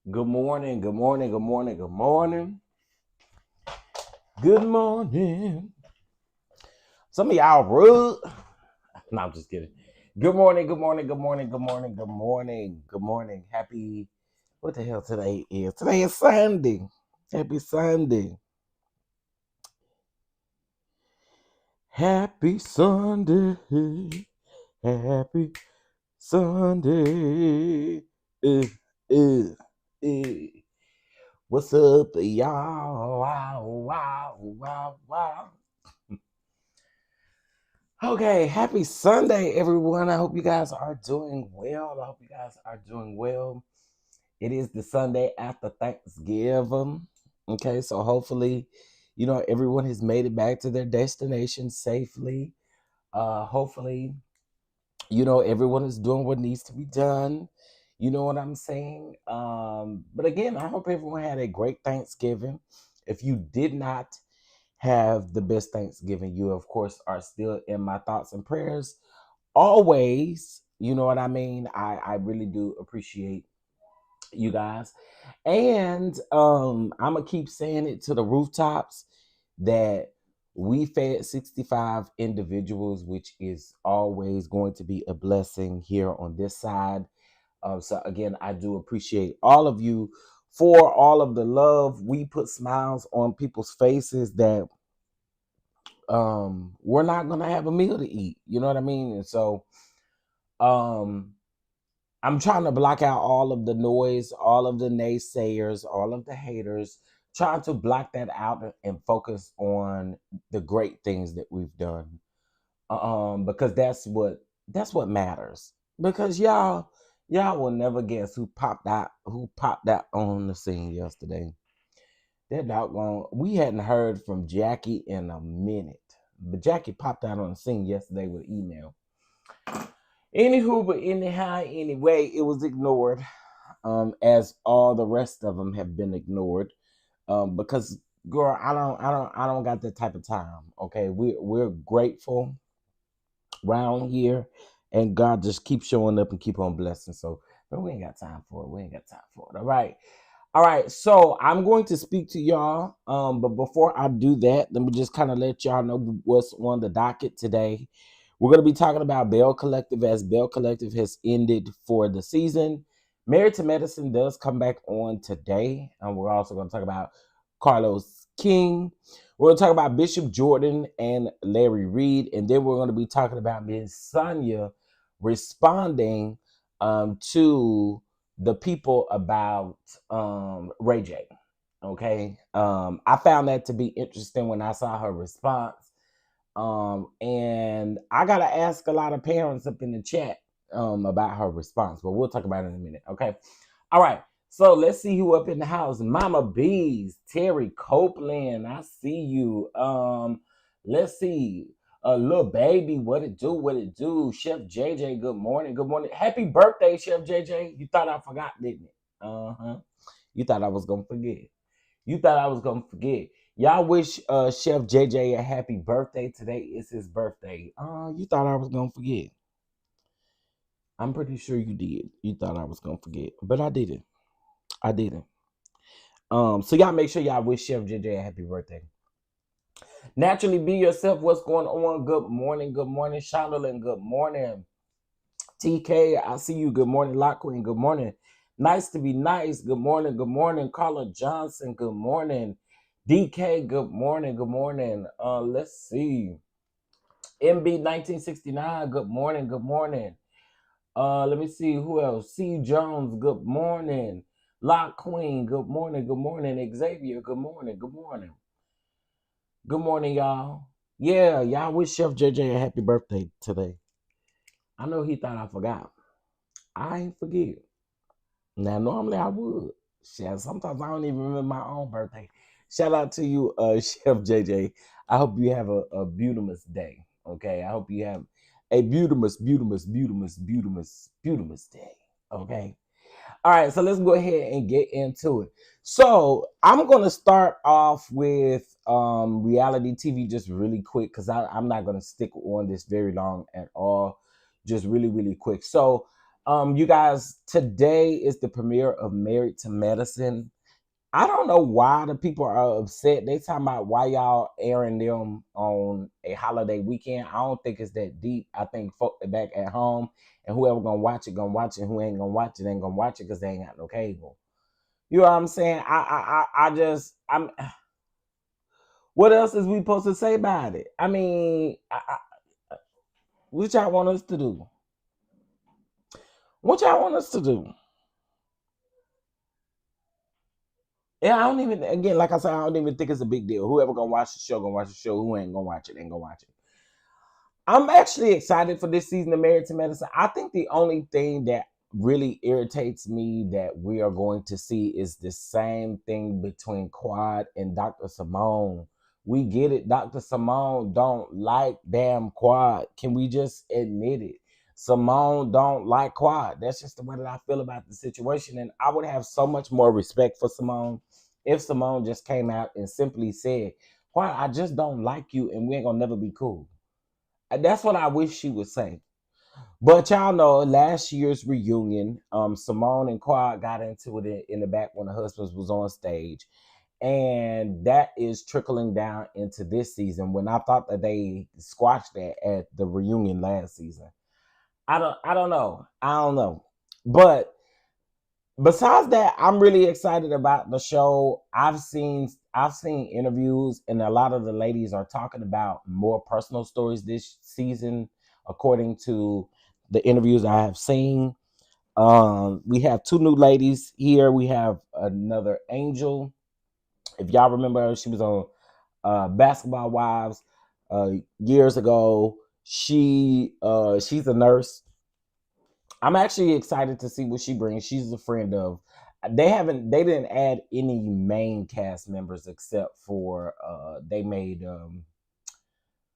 Good morning, good morning, good morning, good morning, good morning. Some of y'all rude. No, I'm just kidding. Good morning, good morning, good morning, good morning, good morning, good morning. Happy, what the hell today is? Today is Sunday. Happy Sunday. Happy Sunday. Happy Sunday. Uh, uh, uh. What's up, y'all? Wow, wow, wow, wow. Okay, happy Sunday, everyone. I hope you guys are doing well. I hope you guys are doing well. It is the Sunday after Thanksgiving. Okay, so hopefully, everyone has made it back to their destination safely. Hopefully, everyone is doing what needs to be done. You know what I'm saying? But again, I hope everyone had a great Thanksgiving. If you did not have the best Thanksgiving, you, of course, are still in my thoughts and prayers always. You know what I mean? I really do appreciate you guys. And I'm gonna keep saying it to the rooftops that we fed 65 individuals, which is always going to be a blessing here on this side. So again, I do appreciate all of you for all of the love. We put smiles on people's faces that we're not gonna have a meal to eat. You know what I mean? And so um I'm trying to block out all of the noise, all of the naysayers, all of the haters, trying to block that out and focus on the great things that we've done. Because that's what matters. Because y'all will never guess who popped out on the scene yesterday. That doggone, we hadn't heard from Jackie in a minute. But Jackie popped out on the scene yesterday with an email. Anywho, but anyhow, anyway, it was ignored, as all the rest of them have been ignored. Because girl, I don't got that type of time. Okay, we're grateful round here, and God just keeps showing up and keep on blessing. So, but we ain't got time for it. We ain't got time for it. All right. So I'm going to speak to y'all. But before I do that, let me just kind of let y'all know what's on the docket today. We're going to be talking about Bell Collective as Bell Collective has ended for the season. Married to Medicine does come back on today. And we're also going to talk about Carlos King. We're going to talk about Bishop Jordan and Larry Reed. And then we're going to be talking about Ms. Sonya responding to the people about Ray J. Okay. I found that to be interesting when I saw her response. And I gotta ask a lot of parents up in the chat about her response, but we'll talk about it in a minute. Okay. All right. So let's see who up in the house. Mama Bees, Terry Copeland. I see you. Let's see. Little baby, what it do? What it do? Chef JJ, good morning. Good morning. Happy birthday, Chef JJ. You thought I forgot, didn't it? Uh-huh. You thought I was gonna forget. You thought I was gonna forget. Y'all wish Chef JJ a happy birthday. Today is his birthday. You thought I was gonna forget. I'm pretty sure you did. You thought I was gonna forget, but I didn't. I didn't. So y'all make sure y'all wish Chef JJ a happy birthday. Naturally, be yourself. What's going on? Good morning. Good morning, Shondaland. Good morning, TK. I see you. Good morning, Lock Queen. Good morning. Nice to be nice. Good morning. Good morning, Carla Johnson. Good morning, DK. Good morning. Good morning. Let's see. MB 1969. Good morning. Good morning. Let me see who else. C Jones. Good morning. Lock Queen. Good morning. Good morning. Xavier. Good morning. Good morning. Good morning, y'all. Yeah, y'all wish Chef JJ a happy birthday today. I know he thought I forgot. I ain't forget. Now, normally I would. Shit, sometimes I don't even remember my own birthday. Shout out to you, Chef JJ. I hope you have a beautimous day. Okay. I hope you have a beautimous day. Okay. All right. So let's go ahead and get into it. So I'm gonna start off with reality TV just really quick because I'm not gonna stick on this very long at all. Just really, really quick. So You guys, today is the premiere of Married to Medicine. I don't know why the people are upset. They talking about why y'all airing them on a holiday weekend. I don't think it's that deep. I think folk are back at home, and whoever gonna watch it, gonna watch it. Who ain't gonna watch it, ain't gonna watch it because they ain't got no cable. You know what I'm saying? I'm. What else is we supposed to say about it? I mean, what y'all want us to do? What y'all want us to do? Yeah, I don't even. Again, like I said, I don't even think it's a big deal. Whoever gonna watch the show, gonna watch the show. Who ain't gonna watch it, ain't gonna watch it. I'm actually excited for this season of Married to Medicine. I think the only thing that really irritates me that we are going to see is the same thing between Quad and Dr. Simone. We get it. Dr. Simone don't like damn Quad. Can we just admit it? Simone don't like Quad. That's just the way that I feel about the situation. And I would have so much more respect for Simone if Simone just came out and simply said, Quad, I just don't like you and we ain't gonna never be cool. That's what I wish she would say. But y'all know last year's reunion, Simone and Quad got into it in the back when the husbands was on stage. And that is trickling down into this season when I thought that they squashed that at the reunion last season. I don't know. I don't know. But besides that, I'm really excited about the show. I've seen interviews, and a lot of the ladies are talking about more personal stories this season, according to the interviews I have seen. We have two new ladies here. We have another Angel. If y'all remember her, she was on Basketball Wives years ago. She's a nurse. I'm actually excited to see what she brings. She's a friend of. They didn't add any main cast members except for they made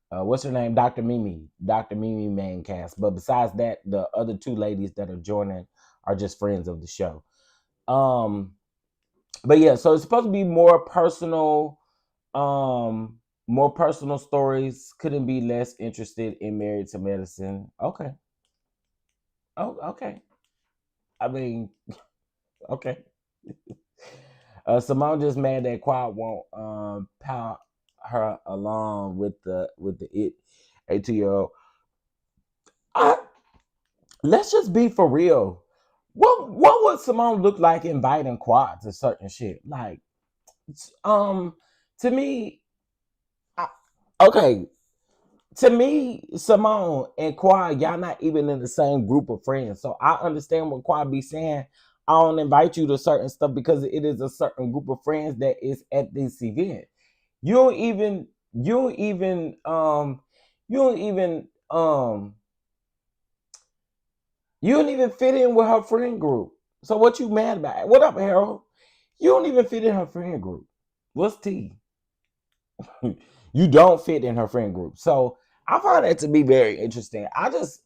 what's her name, Dr. Mimi main cast. But besides that, the other two ladies that are joining are just friends of the show. Um, but yeah, so it's supposed to be more personal stories. Couldn't be less interested in Married to Medicine. Okay. Oh, okay. I mean, okay. Simone just mad that Quad won't power her along with the 18-year-old. Let's just be for real. What would Simone look like inviting Quad to certain shit? Like, um, to me, I, okay. To me, Simone and Quad, y'all not even in the same group of friends. So I understand what Quad be saying. I don't invite you to certain stuff because it is a certain group of friends that is at this event. You don't even, you don't even, you don't even, you don't even fit in with her friend group. So what you mad about? What up, Harold? You don't even fit in her friend group. What's T? You don't fit in her friend group. So I find that to be very interesting. I just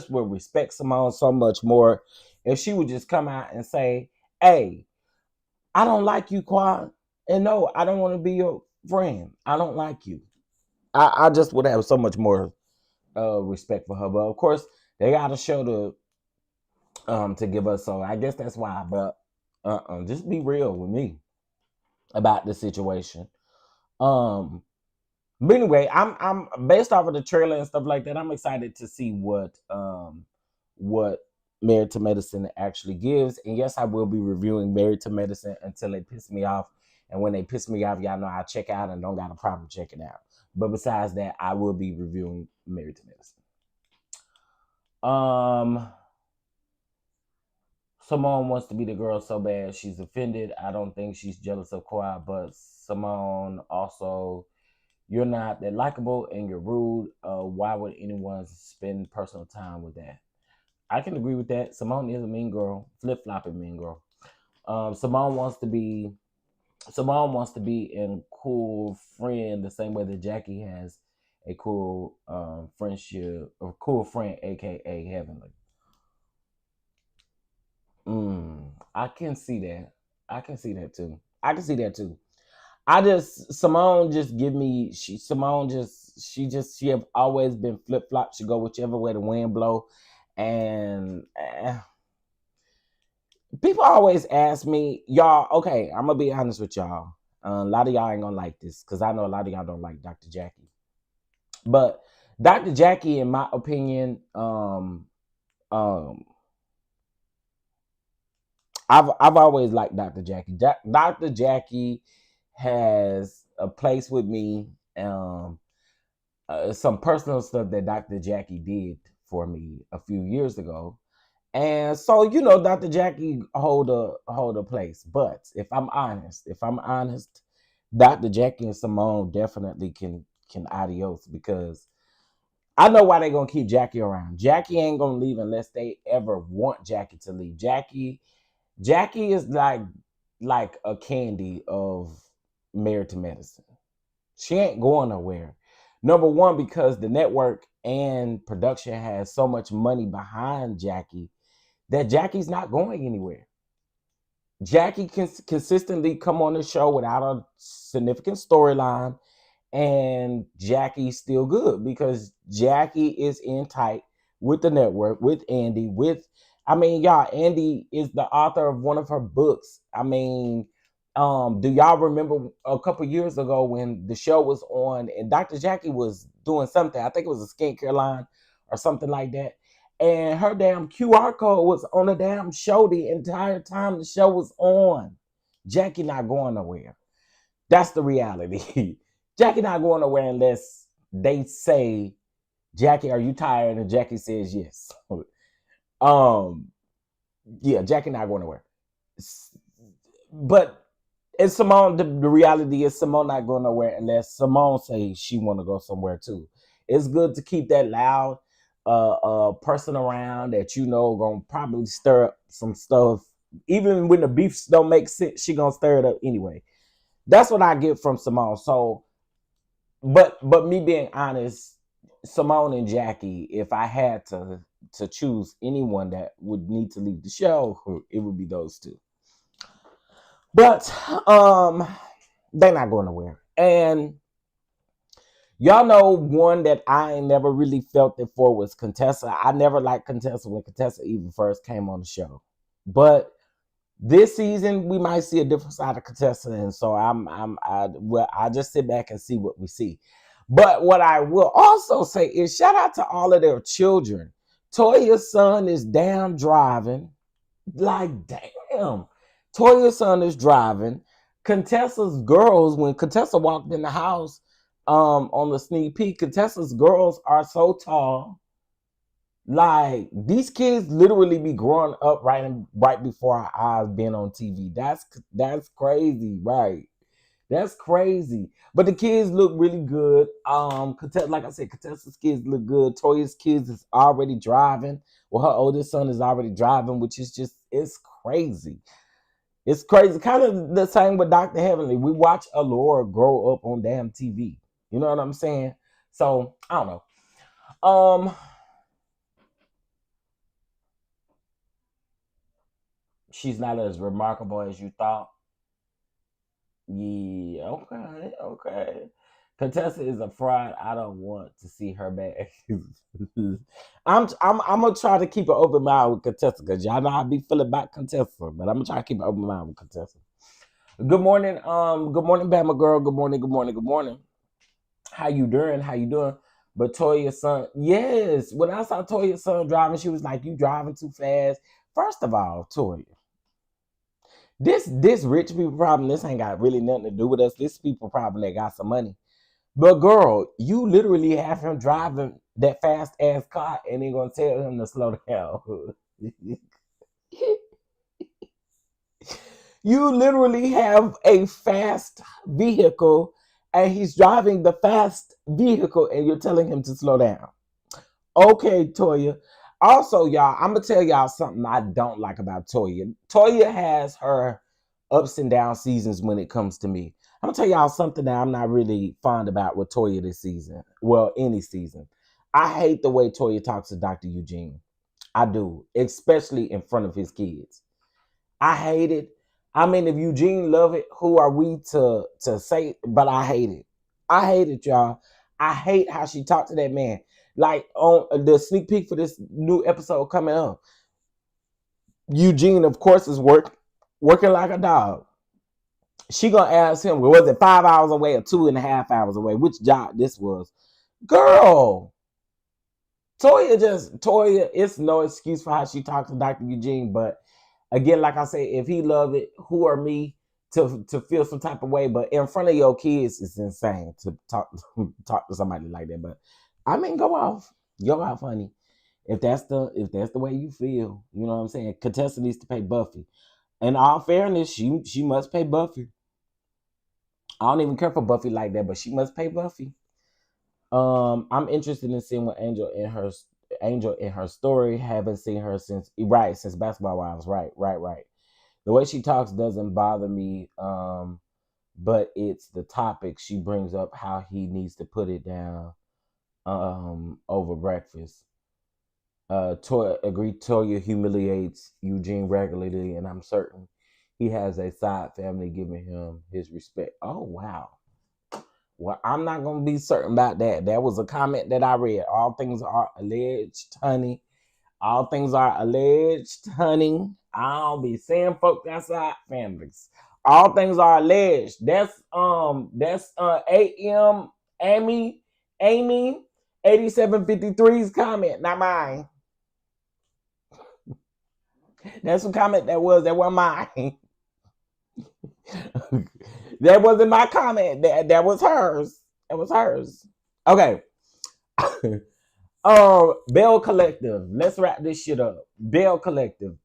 would respect Simone so much more if she would just come out and say, hey, I don't like you, Quad. And no, I don't want to be your friend. I don't like you. I just would have so much more respect for her. But of course, they got a show to give us. So I guess that's why. But just be real with me about the situation. Um, But anyway, I'm based off of the trailer and stuff like that. I'm excited to see what Married to Medicine actually gives. And yes, I will be reviewing Married to Medicine until they piss me off. And when they piss me off, y'all know I check out and don't got a problem checking out. But besides that, I will be reviewing Married to Medicine. Um, Simone wants to be the girl so bad she's offended. I don't think she's jealous of Kawhi, but Simone also, you're not that likable and you're rude. Why would anyone spend personal time with that? I can agree with that. Simone is a mean girl, flip flopping mean girl. Simone wants to be a cool friend the same way that Jackie has a cool friendship or cool friend, aka Heavenly. I can see that. I can see that too. I can see that too. Simone just give me she have always been flip flop. She go whichever way the wind blow, And people always ask me, y'all, okay, I'm going to be honest with y'all. A lot of y'all ain't going to like this because I know a lot of y'all don't like Dr. Jackie. But Dr. Jackie, in my opinion, I've always liked Dr. Jackie. Dr. Jackie has a place with me. Some personal stuff that Dr. Jackie did for me a few years ago. And so, Dr. Jackie hold a place. But if I'm honest, Dr. Jackie and Simone definitely can adios, because I know why they're gonna keep Jackie around. Jackie ain't gonna leave unless they ever want Jackie to leave. Jackie is like a candy of Married to Medicine. She ain't going nowhere. Number one, because the network and production has so much money behind Jackie that Jackie's not going anywhere. Jackie can consistently come on the show without a significant storyline, and Jackie's still good because Jackie is in tight with the network, with Andy, y'all, Andy is the author of one of her books. Do y'all remember a couple years ago when the show was on and Dr. Jackie was doing something? I think it was a skincare line or something like that. And her damn QR code was on the damn show the entire time the show was on. Jackie not going nowhere. That's the reality. Jackie not going nowhere unless they say, Jackie, are you tired? And Jackie says yes. Yeah, Jackie not going nowhere. But and Simone, the reality is Simone not going nowhere unless Simone says she want to go somewhere too. It's good to keep that loud person around that gonna probably stir up some stuff. Even when the beefs don't make sense, she gonna stir it up anyway. That's what I get from Simone. So, but me being honest, Simone and Jackie, if I had to choose anyone that would need to leave the show, it would be those two. But they're not going nowhere. And y'all know one that I never really felt it for was Contessa. I never liked Contessa when Contessa even first came on the show. But this season we might see a different side of Contessa, and so I just sit back and see what we see. But what I will also say is shout out to all of their children. Toya's son is damn driving. Like, damn. Toya's son is driving. Contessa's girls, when Contessa walked in the house on the sneak peek, Contessa's girls are so tall. Like, these kids literally be growing up right before our eyes being on TV. That's crazy, right? That's crazy. But the kids look really good. Like I said, Contessa's kids look good. Toya's kids is already driving. Well, her oldest son is already driving, which is it's crazy. It's crazy. Kind of the same with Dr. Heavenly. We watch Allura grow up on damn TV. You know what I'm saying? So, I don't know. She's not as remarkable as you thought. Yeah, okay. Contessa is a fraud. I don't want to see her back. I'm gonna try to keep an open mind with Contessa, because y'all know how I be feeling about Contessa, but I'm gonna try to keep an open mind with Contessa. Good morning, Bama girl. Good morning. How you doing? But Toya's son, yes. When I saw Toya's son driving, she was like, "You driving too fast." First of all, Toya, this rich people problem, this ain't got really nothing to do with us. This people problem that got some money. But girl, you literally have him driving that fast ass car and they're gonna tell him to slow down. You literally have a fast vehicle and he's driving the fast vehicle and you're telling him to slow down. Okay, Toya. Also, y'all, I'm gonna tell y'all something I don't like about Toya. Toya has her ups and down seasons when it comes to me. I'm gonna tell y'all something that I'm not really fond about with Toya this season. Well, any season. I hate the way Toya talks to Dr. Eugene. I do, especially in front of his kids. I hate it. I mean, if Eugene love it, who are we to say? But I hate it. I hate it, y'all. I hate how she talked to that man. Like on the sneak peek for this new episode coming up, Eugene, of course, is working like a dog. She gonna ask him, well, was it 5 hours away or 2.5 hours away? Which job this was? Girl, Toya, it's no excuse for how she talks to Dr. Eugene. But again, like I say, if he love it, who are me to feel some type of way? But in front of your kids, it's insane to talk to somebody like that. But I mean, go off, honey. If that's the way you feel, you know what I'm saying. Contessa needs to pay Buffy. In all fairness, she must pay Buffy. I don't even care for Buffy like that, but she must pay Buffy. I'm interested in seeing what Angel in her story. Haven't seen her since Basketball Wives. Right. The way she talks doesn't bother me. But it's the topic she brings up, how he needs to put it down over breakfast. Toya humiliates Eugene regularly, and I'm certain he has a side family giving him his respect. Oh, wow. Well, I'm not going to be certain about that. That was a comment that I read. All things are alleged, honey. All things are alleged, honey. I'll be saying folks outside families. All things are alleged. That's AM Amy 8753's comment, not mine. That's a comment that wasn't mine. That wasn't my comment. That was hers. It was hers. Okay. Bell Collective. Let's wrap this shit up. Bell Collective.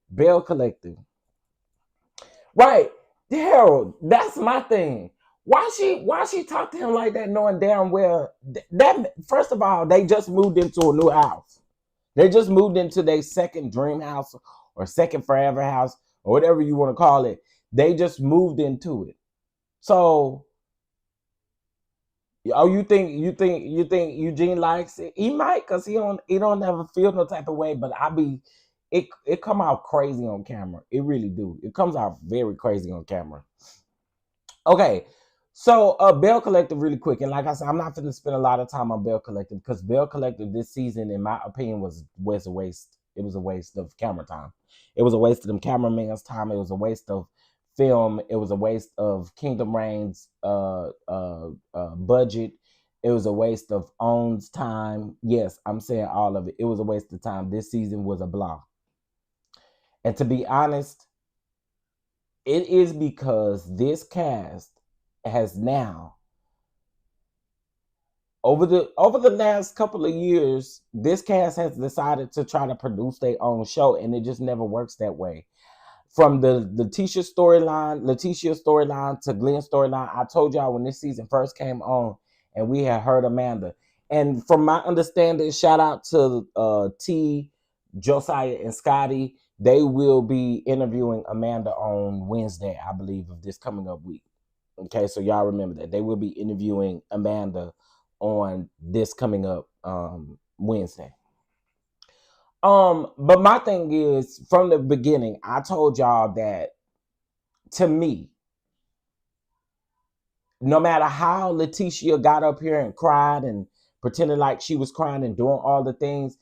Right. Harold, that's my thing. Why she talk to him like that, knowing damn well that first of all, they just moved into a new house. They just moved into their second dream house or second forever house or whatever you want to call it. They just moved into it. So, you think Eugene likes it? He might, cause he don't ever feel no type of way. But it come out crazy on camera. It really do. It comes out very crazy on camera. Okay, so Bell Collective really quick, and like I said, I'm not going to spend a lot of time on Bell Collective because Bell Collective this season, in my opinion, was a waste. It was a waste of camera time. It was a waste of them cameraman's time. It was a waste of film. It was a waste of Kingdom Reign's budget. It was a waste of Own's time. Yes, I'm saying all of it. It was a waste of time. This season was a blah. And to be honest, it is because this cast has now, over the last couple of years, this cast has decided to try to produce their own show, and it just never works that way. From the Letitia storyline to Glenn's storyline, I told y'all when this season first came on, and we had heard Amanda. And from my understanding, shout out to T, Josiah, and Scotty. They will be interviewing Amanda on Wednesday, I believe, of this coming up week. Okay, so y'all remember that. They will be interviewing Amanda on this coming up Wednesday. But my thing is, from the beginning, I told y'all that, to me, no matter how Letitia got up here and cried and pretended like she was crying and doing all the things,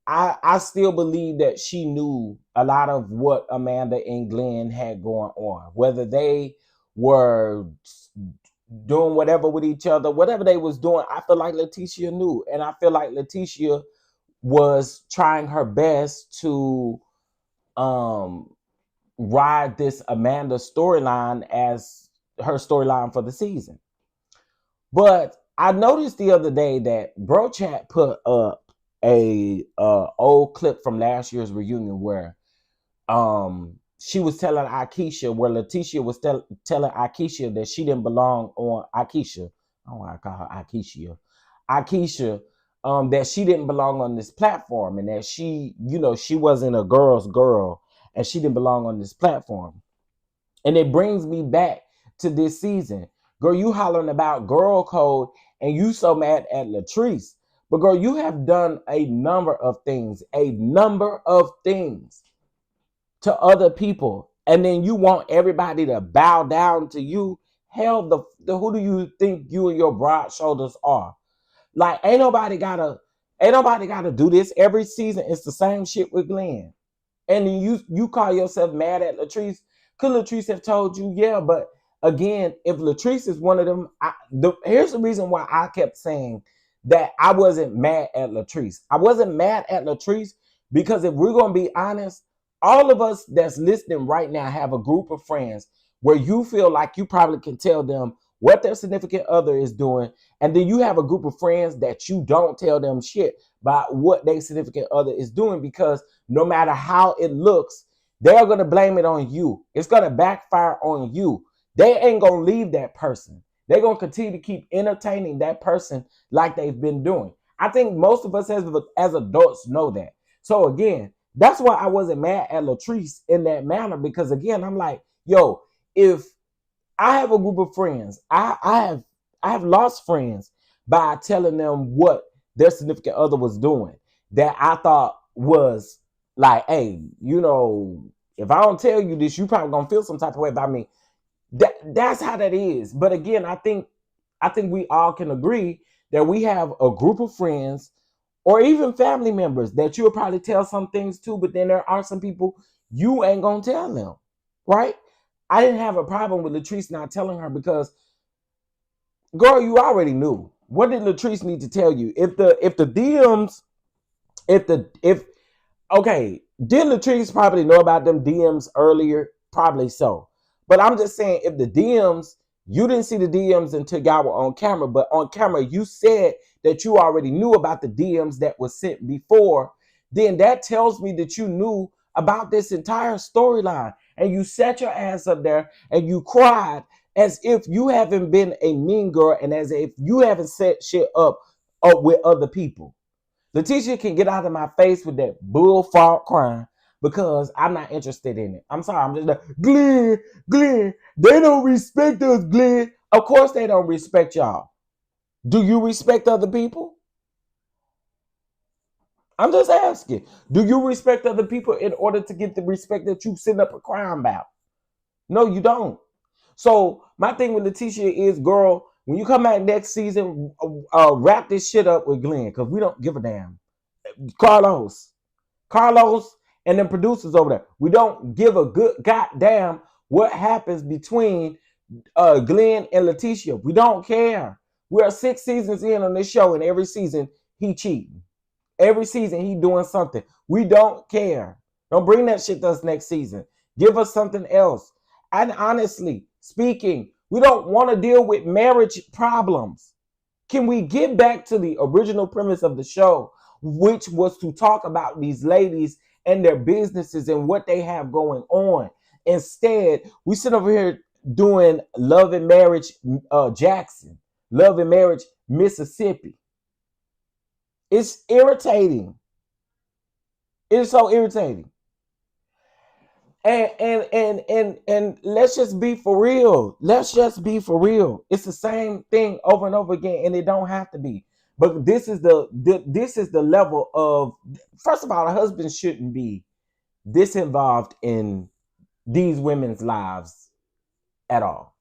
I still believe that she knew a lot of what Amanda and Glenn had going on. Whether they were doing whatever with each other, whatever they was doing, I feel like Letitia knew. And I feel like Letitia was trying her best to ride this Amanda storyline as her storyline for the season. But I noticed the other day that Bro Chat put up a old clip from last year's reunion where she was telling Akeisha, where Letitia was telling Akeisha that she didn't belong on Akeisha. I don't want to call her Akeisha, that she didn't belong on this platform, and that she wasn't a girl's girl, and she didn't belong on this platform. And it brings me back to this season. Girl, you hollering about girl code, and you so mad at Latrice. But girl, you have done a number of things to other people, and then you want everybody to bow down to you. Hell, the who do you think you and your broad shoulders are? Like, ain't nobody gotta Ain't nobody got to do this every season. It's the same shit with Glenn. And then you call yourself mad at Latrice. Could Latrice have told you? Yeah, but again, if Latrice is one of them, here's the reason why I kept saying that I wasn't mad at Latrice. I wasn't mad at Latrice because if we're going to be honest, all of us that's listening right now have a group of friends where you feel like you probably can tell them what their significant other is doing. And then you have a group of friends that you don't tell them shit about what their significant other is doing, because no matter how it looks, they're going to blame it on you. It's going to backfire on you. They ain't going to leave that person. They're going to continue to keep entertaining that person like they've been doing. I think most of us as adults know that. So again, that's why I wasn't mad at Latrice in that manner, because again, I'm like, yo, if I have a group of friends, I have lost friends by telling them what their significant other was doing that I thought was like, hey, you know, if I don't tell you this, you probably gonna feel some type of way about me. That's how that is. But again, I think we all can agree that we have a group of friends or even family members that you'll probably tell some things to, but then there are some people you ain't gonna tell them, right? I didn't have a problem with Latrice not telling her because, girl, you already knew. What did Latrice need to tell you? If the DMs, okay, did Latrice probably know about them DMs earlier? Probably so. But I'm just saying, if the DMs, you didn't see the DMs until y'all were on camera, but on camera you said that you already knew about the DMs that was sent before, then that tells me that you knew about this entire storyline. And you sat your ass up there and you cried as if you haven't been a mean girl and as if you haven't set shit up with other people. Letitia can get out of my face with that bull fault crying because I'm not interested in it. I'm sorry. I'm just like, Glenn, they don't respect us, Glenn. Of course they don't respect y'all. Do you respect other people? I'm just asking. Do you respect other people in order to get the respect that you sitting up a crying about? No, you don't. So my thing with Letitia is, girl, when you come back next season, wrap this shit up with Glenn, because we don't give a damn. Carlos, and the producers over there, we don't give a good goddamn what happens between Glenn and Letitia. We don't care. We are 6 seasons in on this show, and every season he cheating. Every season he doing something. We don't care. Don't bring that shit to us next season. Give us something else. And honestly speaking, we don't want to deal with marriage problems. Can we get back to the original premise of the show, which was to talk about these ladies and their businesses and what they have going on? Instead, we sit over here doing Love and Marriage Jackson, Love and Marriage Mississippi. It's irritating. It's so irritating. And let's just be for real. Let's just be for real. It's the same thing over and over again, and it don't have to be. But this is the level of, first of all, a husband shouldn't be this involved in these women's lives at all.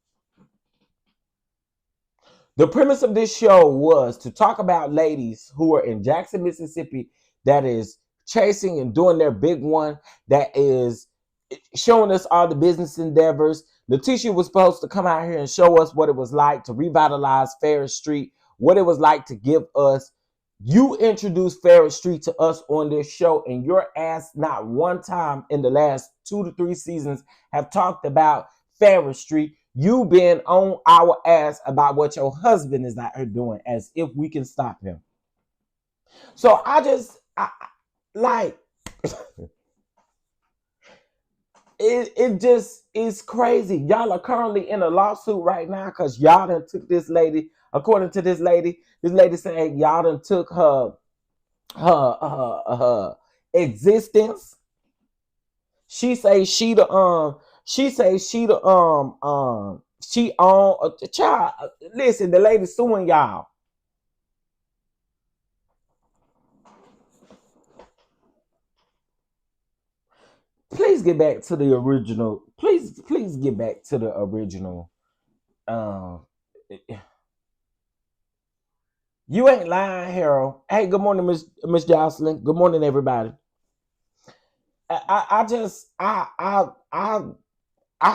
The premise of this show was to talk about ladies who are in Jackson, Mississippi, that is chasing and doing their big one, that is showing us all the business endeavors. Letitia was supposed to come out here and show us what it was like to revitalize Ferris Street, what it was like to give us. You introduced Ferris Street to us on this show, and your ass not one time in the last 2 to 3 seasons have talked about Ferris Street. You've been on our ass about what your husband is out here doing, as if we can stop him. So it just is crazy. Y'all are currently in a lawsuit right now because y'all done took this lady. According to this lady saying y'all done took her existence. She own a child. Listen, the lady suing y'all. Please get back to the original. Please get back to the original. You ain't lying, Harold. Hey, good morning, Miss Jocelyn. Good morning, everybody. I just I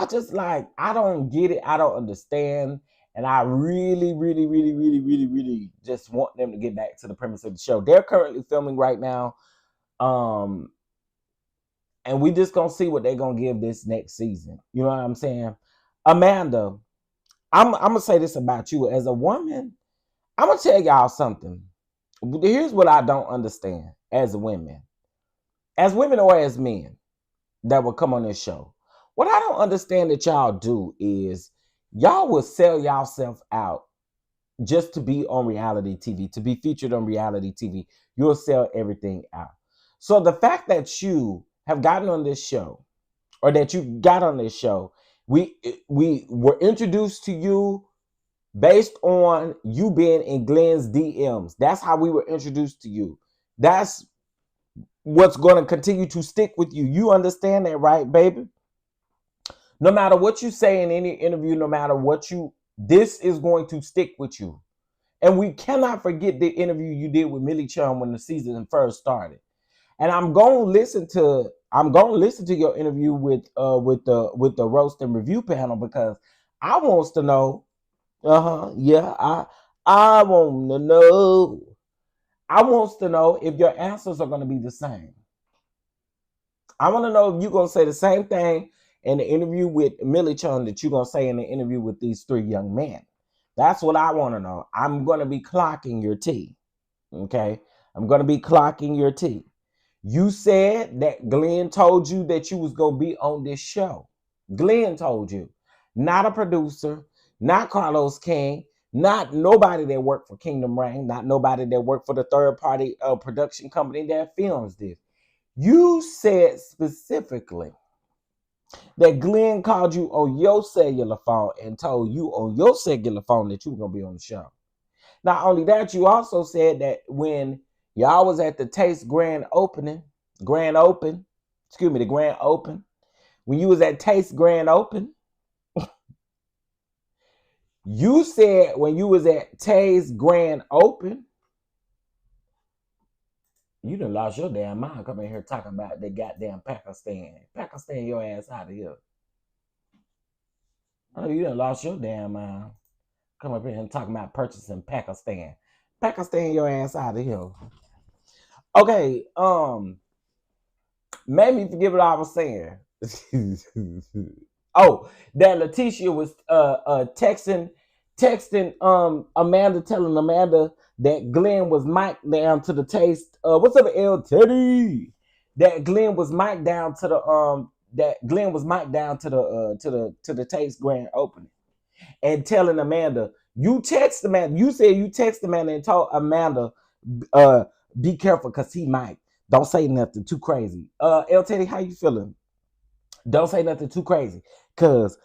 just like I don't get it. I don't understand. And I really, really, really, really, really, really just want them to get back to the premise of the show. They're currently filming right now. Um, and we just gonna see what they're gonna give this next season. You know what I'm saying? Amanda, I'm gonna say this about you. As a woman, I'm gonna tell y'all something. Here's what I don't understand as women or as men that will come on this show. What I don't understand that y'all do is y'all will sell yourself out just to be on reality TV, to be featured on reality TV. You'll sell everything out. So the fact that you have gotten on this show, or that you got on this show, we were introduced to you based on you being in Glenn's DMs. That's how we were introduced to you. That's what's going to continue to stick with you. You understand that, right, baby? No matter what you say in any interview, no matter this is going to stick with you. And we cannot forget the interview you did with Millie Chum when the season first started. And I'm going to listen to your interview with the roast and review panel, because I wants to know. Yeah, I want to know. I wants to know if your answers are going to be the same. I want to know if you're going to say the same thing in the interview with Millie Chun that you're going to say in the interview with these three young men. That's what I want to know. I'm going to be clocking your tea. Okay? I'm going to be clocking your tea. You said that Glenn told you that you was going to be on this show. Glenn told you. Not a producer, not Carlos King, not nobody that worked for Kingdom Reign, not nobody that worked for the third-party production company that films this. You said specifically that Glenn called you on your cellular phone and told you on your cellular phone that you were going to be on the show. Not only that, you also said that when y'all was at the Taste the Grand Open, when you was at Taste Grand Open, you said when you was at Taste Grand Open, you done lost your damn mind coming here talking about the goddamn Pakistan. Pakistan your ass out of here. Oh, you done lost your damn mind. Come up here and talking about purchasing Pakistan. Pakistan your ass out of here. Okay, made me forget what I was saying. Oh, that Letitia was texting Amanda, telling Amanda that Glenn was mic'd down to the Taste. What's up, L Teddy? That Glenn was mic'd down to the Taste Grand Opening, and telling Amanda, you said you text Amanda and told Amanda, be careful because he might. Don't say nothing too crazy. L Teddy, how you feeling? Don't say nothing too crazy, cause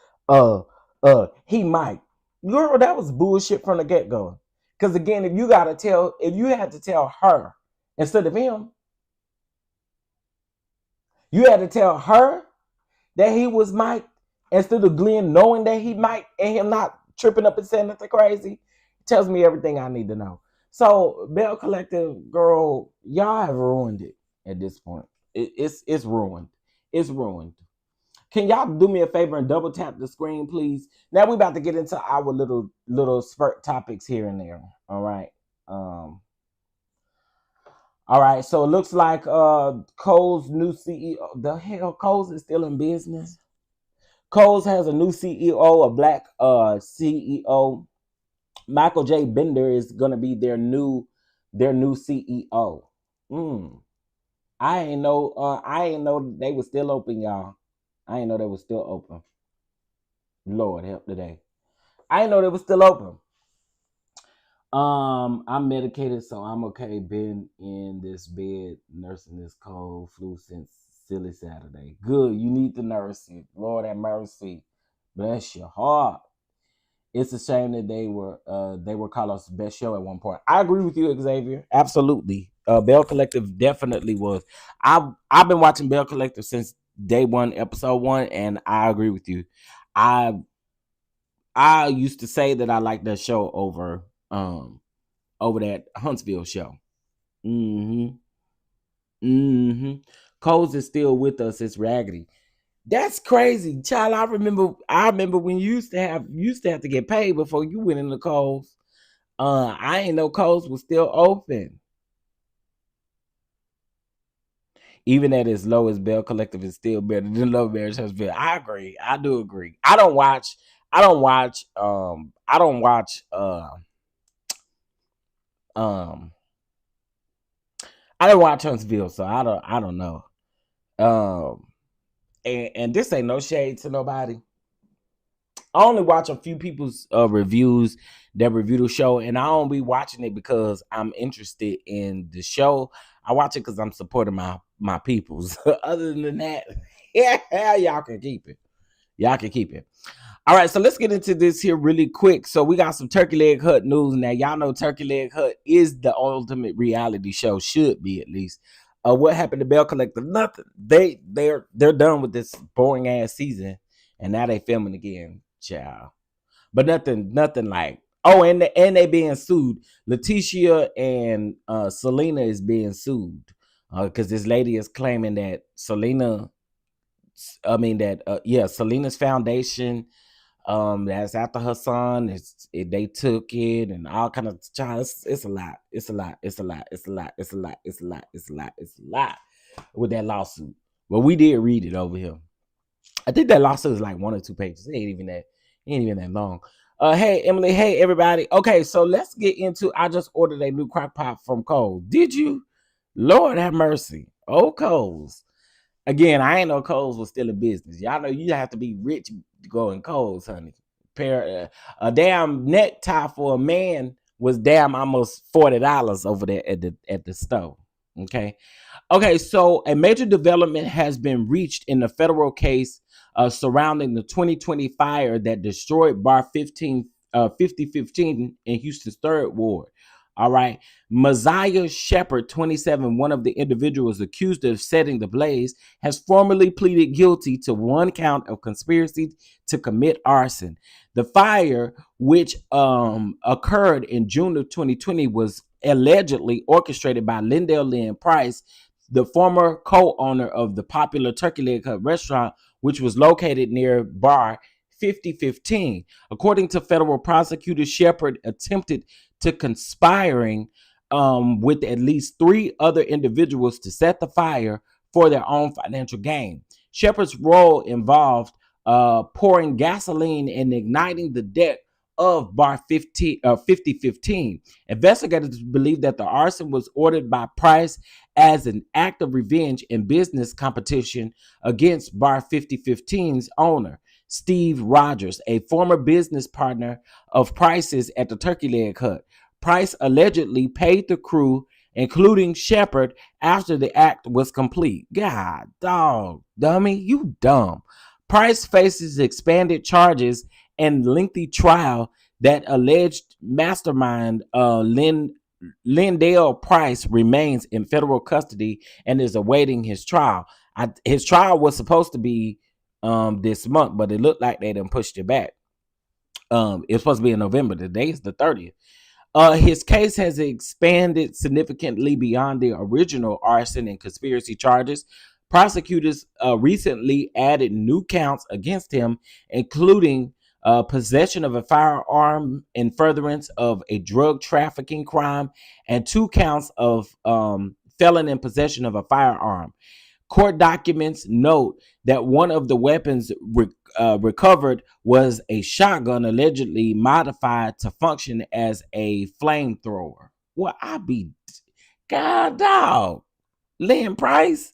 he might. Girl, that was bullshit from the get go. Cause again, if you had to tell her instead of him, you had to tell her that he was Mike instead of Glenn knowing that he might and him not tripping up and saying nothing crazy. Tells me everything I need to know. So Bell Collective, girl, y'all have ruined it at this point. It's ruined. It's ruined. Can y'all do me a favor and double tap the screen, please? Now we're about to get into our little spurt topics here and there. All right. All right. So it looks like Kohl's new CEO. The hell, Kohl's is still in business. Kohl's has a new CEO, a black CEO. Michael J. Bender is gonna be their new CEO. I ain't know they were still open, y'all. I ain't know they were still open. Lord help today. I ain't know they were still open. I'm medicated, so I'm okay. Been in this bed nursing this cold flu since silly Saturday. Good, you need to nurse it. Lord have mercy. Bless your heart. It's a shame that they were Carlos' best show at one point. I agree with you, Xavier. Absolutely. Bell Collective definitely was. I've been watching Bell Collective since day one, episode 1, and I agree with you. I used to say that I liked that show over over that Huntsville show. Mm-hmm. Mm-hmm. Coles is still with us. It's Raggedy. That's crazy, child. I remember when you used to have to get paid before you went into Coles. I ain't know Coles was still open. Even at its lowest, Bell Collective is still better than Love Marriage Huntsville. I agree. I do agree. Um I didn't watch Huntsville, so I don't know. Um and this ain't no shade to nobody. I only watch a few people's reviews that review the show, and I don't be watching it because I'm interested in the show. I watch it because I'm supporting my peoples. Other than that, yeah, y'all can keep it. Y'all can keep it. All right, so let's get into this here really quick. So we got some Turkey Leg Hut news. Now, y'all know Turkey Leg Hut is the ultimate reality show, should be at least. What happened to Bell Collective? Nothing. They're done with this boring ass season, and now they filming again, child. But nothing like. Oh, and they being sued. Letitia and Selena is being sued because this lady is claiming that Selena's foundation that's after her son. They took it and all kind of child. It's a lot. It's a lot. It's a lot. It's a lot. It's a lot. It's a lot. It's a lot. It's a lot with that lawsuit. But we did read it over here. I think that lawsuit is like 1 or 2 pages. It ain't even that long. Hey Emily. Hey everybody. Okay, so let's get into. I just ordered a new crock pot from Kohl's. Did you? Lord have mercy. Oh, Kohl's. Again, I ain't know Kohl's was still in business. Y'all know you have to be rich to go in Kohl's, honey. A damn necktie for a man was damn almost $40 over there at the store. Okay. Okay, so a major development has been reached in the federal case surrounding the 2020 fire that destroyed Bar 5015 in Houston's third ward. All right. Messiah Shepard, 27, one of the individuals accused of setting the blaze, has formally pleaded guilty to one count of conspiracy to commit arson. The fire, which occurred in June of 2020, was allegedly orchestrated by Lindell Lynn Price, the former co-owner of the popular Turkey Leg Hut restaurant, which was located near Bar 5015. According to federal prosecutors, Shepard attempted to conspiring with at least 3 other individuals to set the fire for their own financial gain. Shepard's role involved pouring gasoline and igniting the deck of Bar 5015. Investigators believe that the arson was ordered by Price as an act of revenge and business competition against Bar 5015's owner, Steve Rogers, a former business partner of Price's at the Turkey Leg Hut. Price allegedly paid the crew, including Shepard, after the act was complete. God, dog, dummy, you dumb. Price faces expanded charges and lengthy trial that alleged mastermind Lindell Price remains in federal custody and is awaiting his trial. His trial was supposed to be this month, but it looked like they done pushed it back. It was supposed to be in November. Today is the 30th. His case has expanded significantly beyond the original arson and conspiracy charges. Prosecutors recently added new counts against him, including possession of a firearm in furtherance of a drug trafficking crime and 2 counts of felon in possession of a firearm. Court documents note that one of the weapons recovered was a shotgun allegedly modified to function as a flamethrower. Well, God dog. Lynn Price.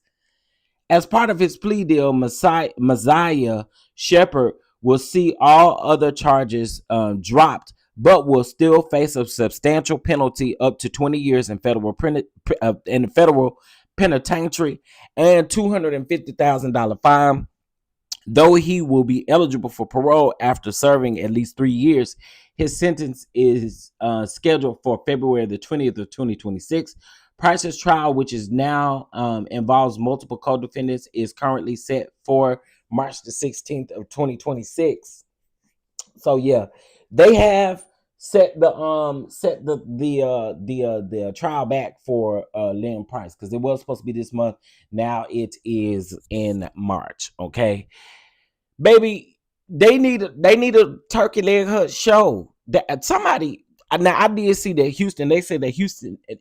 As part of his plea deal, Messiah Shepard will see all other charges dropped, but will still face a substantial penalty up to 20 years in federal penitentiary and $250,000 fine. Though he will be eligible for parole after serving at least 3 years, his sentence is scheduled for February the 20th of 2026. Price's trial, which is now involves multiple co-defendants, is currently set for March the 16th of 2026. So yeah, they have set the trial back for Lynn Price, because it was supposed to be this month. Now it is in March. Okay, baby, they need a turkey leg hut show. That somebody, now I did see that Houston. They said that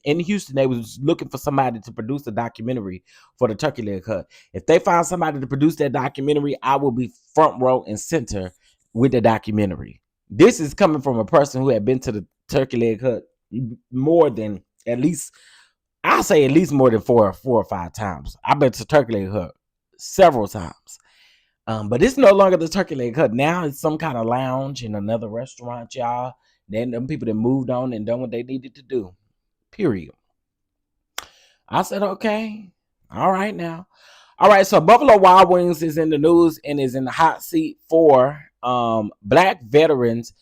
in Houston they was looking for somebody to produce a documentary for the turkey leg hut. If they find somebody to produce that documentary, I will be front row and center with the documentary. This is coming from a person who had been to the turkey leg hut more than at least, I'll say at least more than four or five times. I've been to turkey leg hut several times. But it's no longer the turkey leg hut. Now it's some kind of lounge in another restaurant, y'all. Then them people that moved on and done what they needed to do. Period. I said, okay. All right now. All right, so Buffalo Wild Wings is in the news and is in the hot seat for black veterans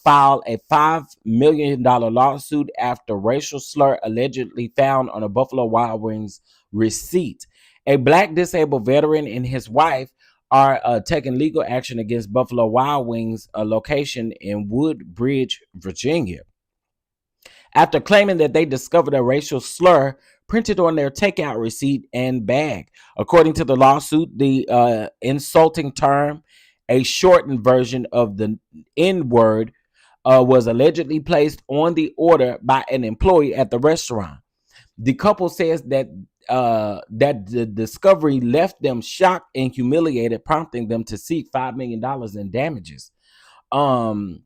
filed a $5 million lawsuit after racial slur allegedly found on a Buffalo Wild Wings receipt. A black disabled veteran and his wife are taking legal action against Buffalo Wild Wings, a location in Woodbridge, Virginia, after claiming that they discovered a racial slur printed on their takeout receipt and bag. According to the lawsuit, the insulting term, a shortened version of the N word, was allegedly placed on the order by an employee at the restaurant. The couple says that the discovery left them shocked and humiliated, prompting them to seek $5 million in damages. The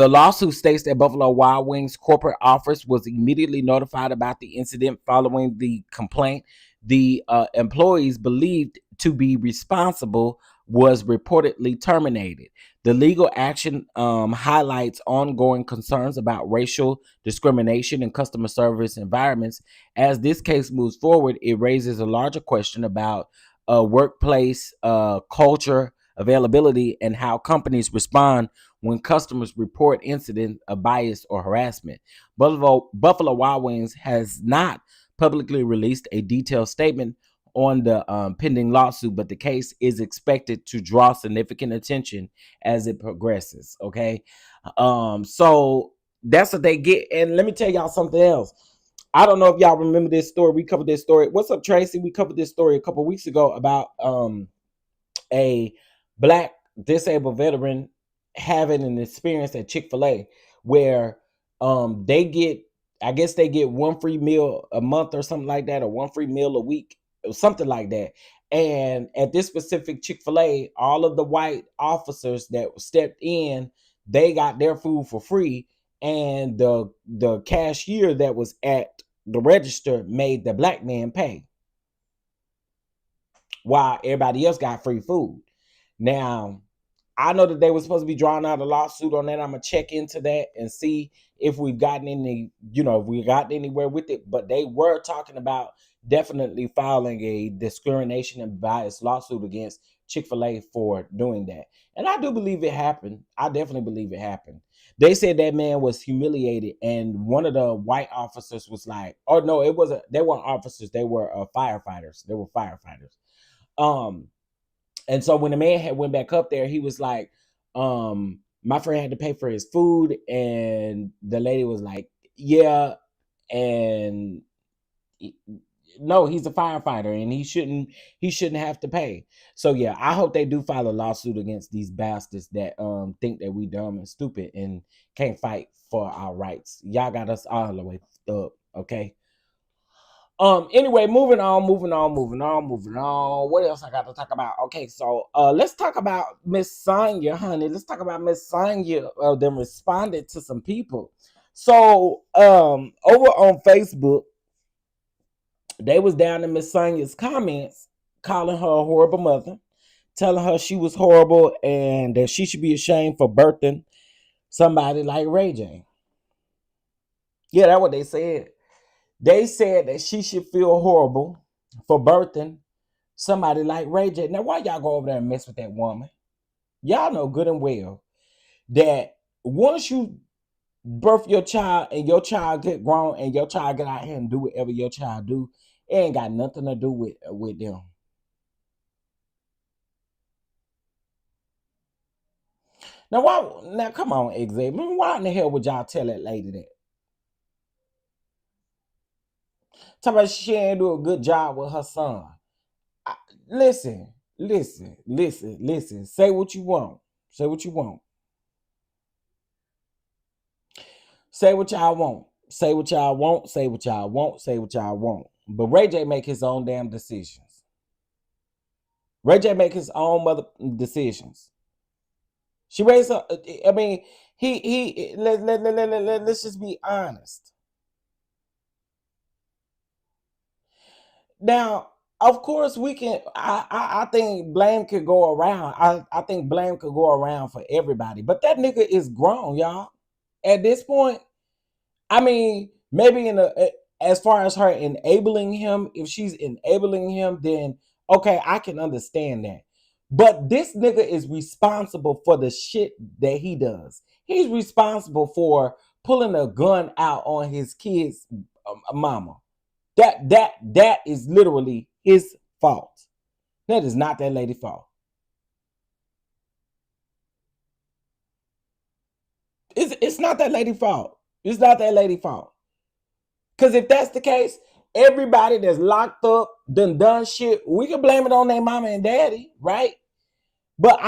lawsuit states that Buffalo Wild Wings corporate office was immediately notified about the incident following the complaint. The employees believed to be responsible was reportedly terminated. The legal action highlights ongoing concerns about racial discrimination in customer service environments. As this case moves forward, it raises a larger question about workplace culture, availability, and how companies respond when customers report incidents of bias or harassment. Buffalo Wild Wings has not publicly released a detailed statement on the pending lawsuit, but the case is expected to draw significant attention as it progresses. Okay, so that's what they get. And let me tell y'all something else. I don't know if y'all remember this story. We covered this story. What's up, Tracy? We covered this story a couple weeks ago about a black disabled veteran having an experience at Chick-fil-A where they get, I guess they get one free meal a month or something like that, or one free meal a week, or something like that. And at this specific Chick-fil-A, all of the white officers that stepped in, they got their food for free, and the cashier that was at the register made the black man pay while everybody else got free food. Now, I know that they were supposed to be drawing out a lawsuit on that. I'm gonna check into that and see if we've gotten any, if we got anywhere with it. But they were talking about definitely filing a discrimination and bias lawsuit against Chick-fil-A for doing that. And I do believe it happened. I definitely believe it happened. They said that man was humiliated, and one of the white officers was like, "Oh no, it wasn't. They weren't officers. They were firefighters. They were firefighters." And so when the man had went back up there, he was like, my friend had to pay for his food. And the lady was like, yeah. And no, he's a firefighter and he shouldn't have to pay. So yeah, I hope they do file a lawsuit against these bastards that think that we dumb and stupid and can't fight for our rights. Y'all got us all the way up, okay? Anyway, moving on. What else I got to talk about? Okay, so let's talk about Miss Sonya, honey. Let's talk about Miss Sonya. Them responded to some people. So over on Facebook, they was down in Miss Sonya's comments, calling her a horrible mother, telling her she was horrible and that she should be ashamed for birthing somebody like Ray J. Yeah, that's what they said. They said that she should feel horrible for birthing somebody like Ray J. Now, why y'all go over there and mess with that woman? Y'all know good and well that once you birth your child and your child get grown and your child get out here and do whatever your child do, it ain't got nothing to do with them. Now why? Now come on, Xavier. Why in the hell would y'all tell that lady that? Talk about she ain't do a good job with her son. I, listen, listen. Say what you want. Say what you want. Say what y'all want. Say what y'all want. Say what y'all want. Say what y'all want. But Ray J make his own damn decisions. Ray J make his own mother decisions. She raised her. I mean, let's just be honest. Now, of course, we can. I think blame could go around. I think blame could go around for everybody. But that nigga is grown, y'all. At this point, I mean, maybe as far as her enabling him, if she's enabling him, then okay, I can understand that. But this nigga is responsible for the shit that he does. He's responsible for pulling a gun out on his kid's mama. That is literally his fault. That is not that lady's fault. It's not that lady's fault. It's not that lady's fault. Because if that's the case, everybody that's locked up, done shit, we can blame it on their mama and daddy, right? But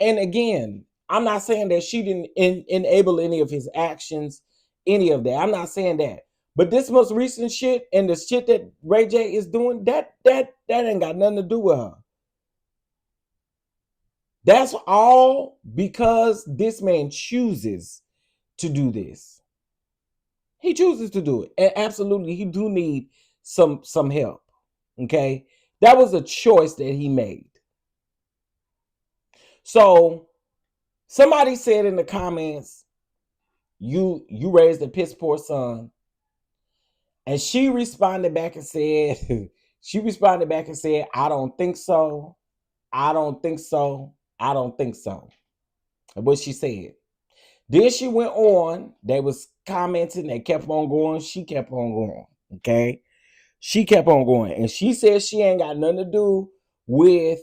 and again, I'm not saying that she didn't enable any of his actions, any of that. I'm not saying that. But this most recent shit and the shit that Ray J is doing, that ain't got nothing to do with her. That's all because this man chooses to do this. He chooses to do it. And absolutely, he do need some help. Okay? That was a choice that he made. So somebody said in the comments, you raised a piss poor son. And she responded back and said, I don't think so. I don't think so. I don't think so. That's what she said. Then she went on. They was commenting. They kept on going. She kept on going. Okay. She kept on going. And she said she ain't got nothing to do with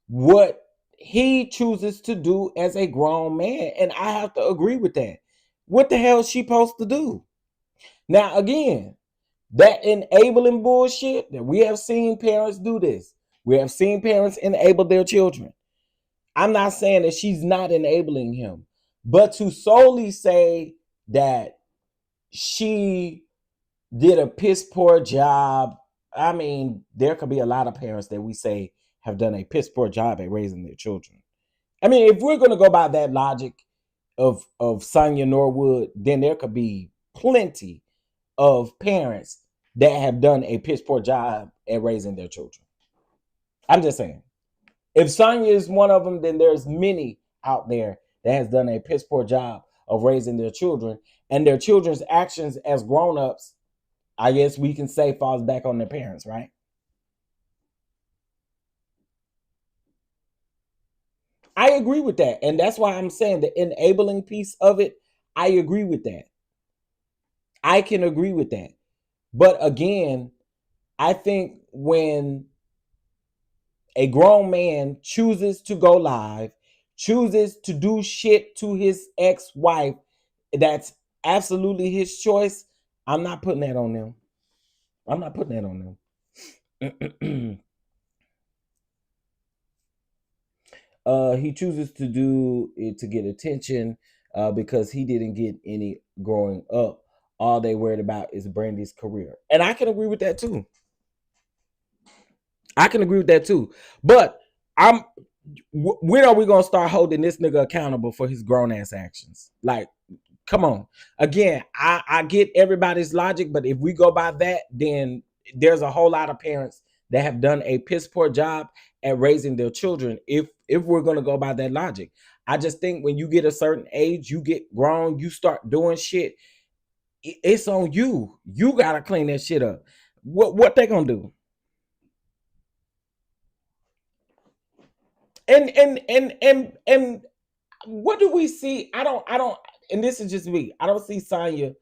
what he chooses to do as a grown man. And I have to agree with that. What the hell is she supposed to do? Now, again, that enabling bullshit that we have seen parents do this. We have seen parents enable their children. I'm not saying that she's not enabling him, but to solely say that she did a piss poor job. I mean, there could be a lot of parents that we say have done a piss poor job at raising their children. I mean, if we're going to go by that logic of SONYA Norwood, then there could be plenty of parents that have done a piss poor job at raising their children. I'm just saying. If SONYA is one of them, then there's many out there that has done a piss poor job of raising their children, and their children's actions as grown-ups, I guess we can say, falls back on their parents, right? I agree with that. And that's why I'm saying the enabling piece of it, I agree with that. I can agree with that. But again, I think when a grown man chooses to go live, chooses to do shit to his ex-wife, that's absolutely his choice. I'm not putting that on them. I'm not putting that on them. He chooses to do it to get attention because he didn't get any growing up. All they worried about is Brandy's career. And I can agree with that too. I can agree with that too. But when are we gonna start holding this nigga accountable for his grown ass actions? Like, come on. Again, I get everybody's logic, but if we go by that, then there's a whole lot of parents that have done a piss poor job at raising their children. If we're gonna go by that logic, I just think when you get a certain age, you get grown, you start doing shit. It's on you. You gotta clean that shit up. What they gonna do? And what do we see? I don't, and this is just me. I don't see SONYA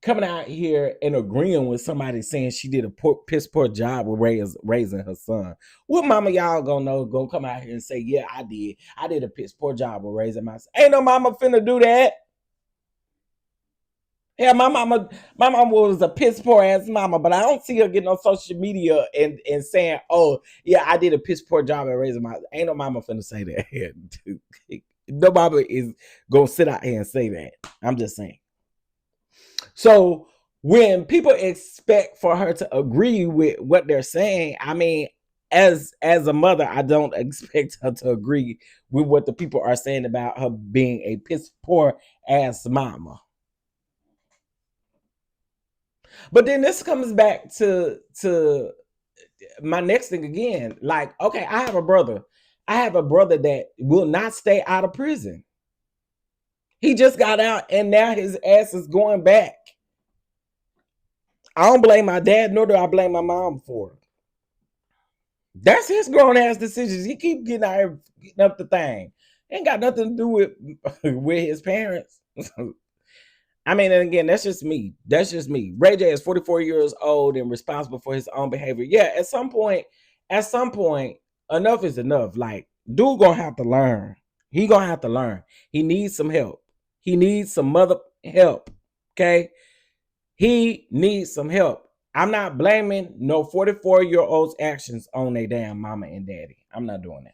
coming out here and agreeing with somebody saying she did a piss poor job with raising her son. What mama y'all gonna know? Gonna come out here and say, yeah, I did. I did a piss poor job with raising my son. Ain't no mama finna do that. Yeah, my mama was a piss poor ass mama, but I don't see her getting on social media and saying, "Oh, yeah, I did a piss poor job at raising my." Ain't no mama finna say that. No mama is gonna sit out here and say that. I'm just saying. So when people expect for her to agree with what they're saying, I mean, as a mother, I don't expect her to agree with what the people are saying about her being a piss poor ass mama. But then this comes back to my next thing again. Like, okay, I have a brother. I have a brother that will not stay out of prison. He just got out and now his ass is going back. I don't blame my dad, nor do I blame my mom for it. That's his grown ass decisions. He keep getting out here, getting up the thing. Ain't got nothing to do with with his parents. I mean, and again, that's just me. That's just me. Ray J is 44 years old and responsible for his own behavior. Yeah, at some point, enough is enough. Like, dude gonna have to learn. He gonna have to learn. He needs some help. He needs some mother help. Okay? He needs some help. I'm not blaming no 44-year-old's actions on their damn mama and daddy. I'm not doing that.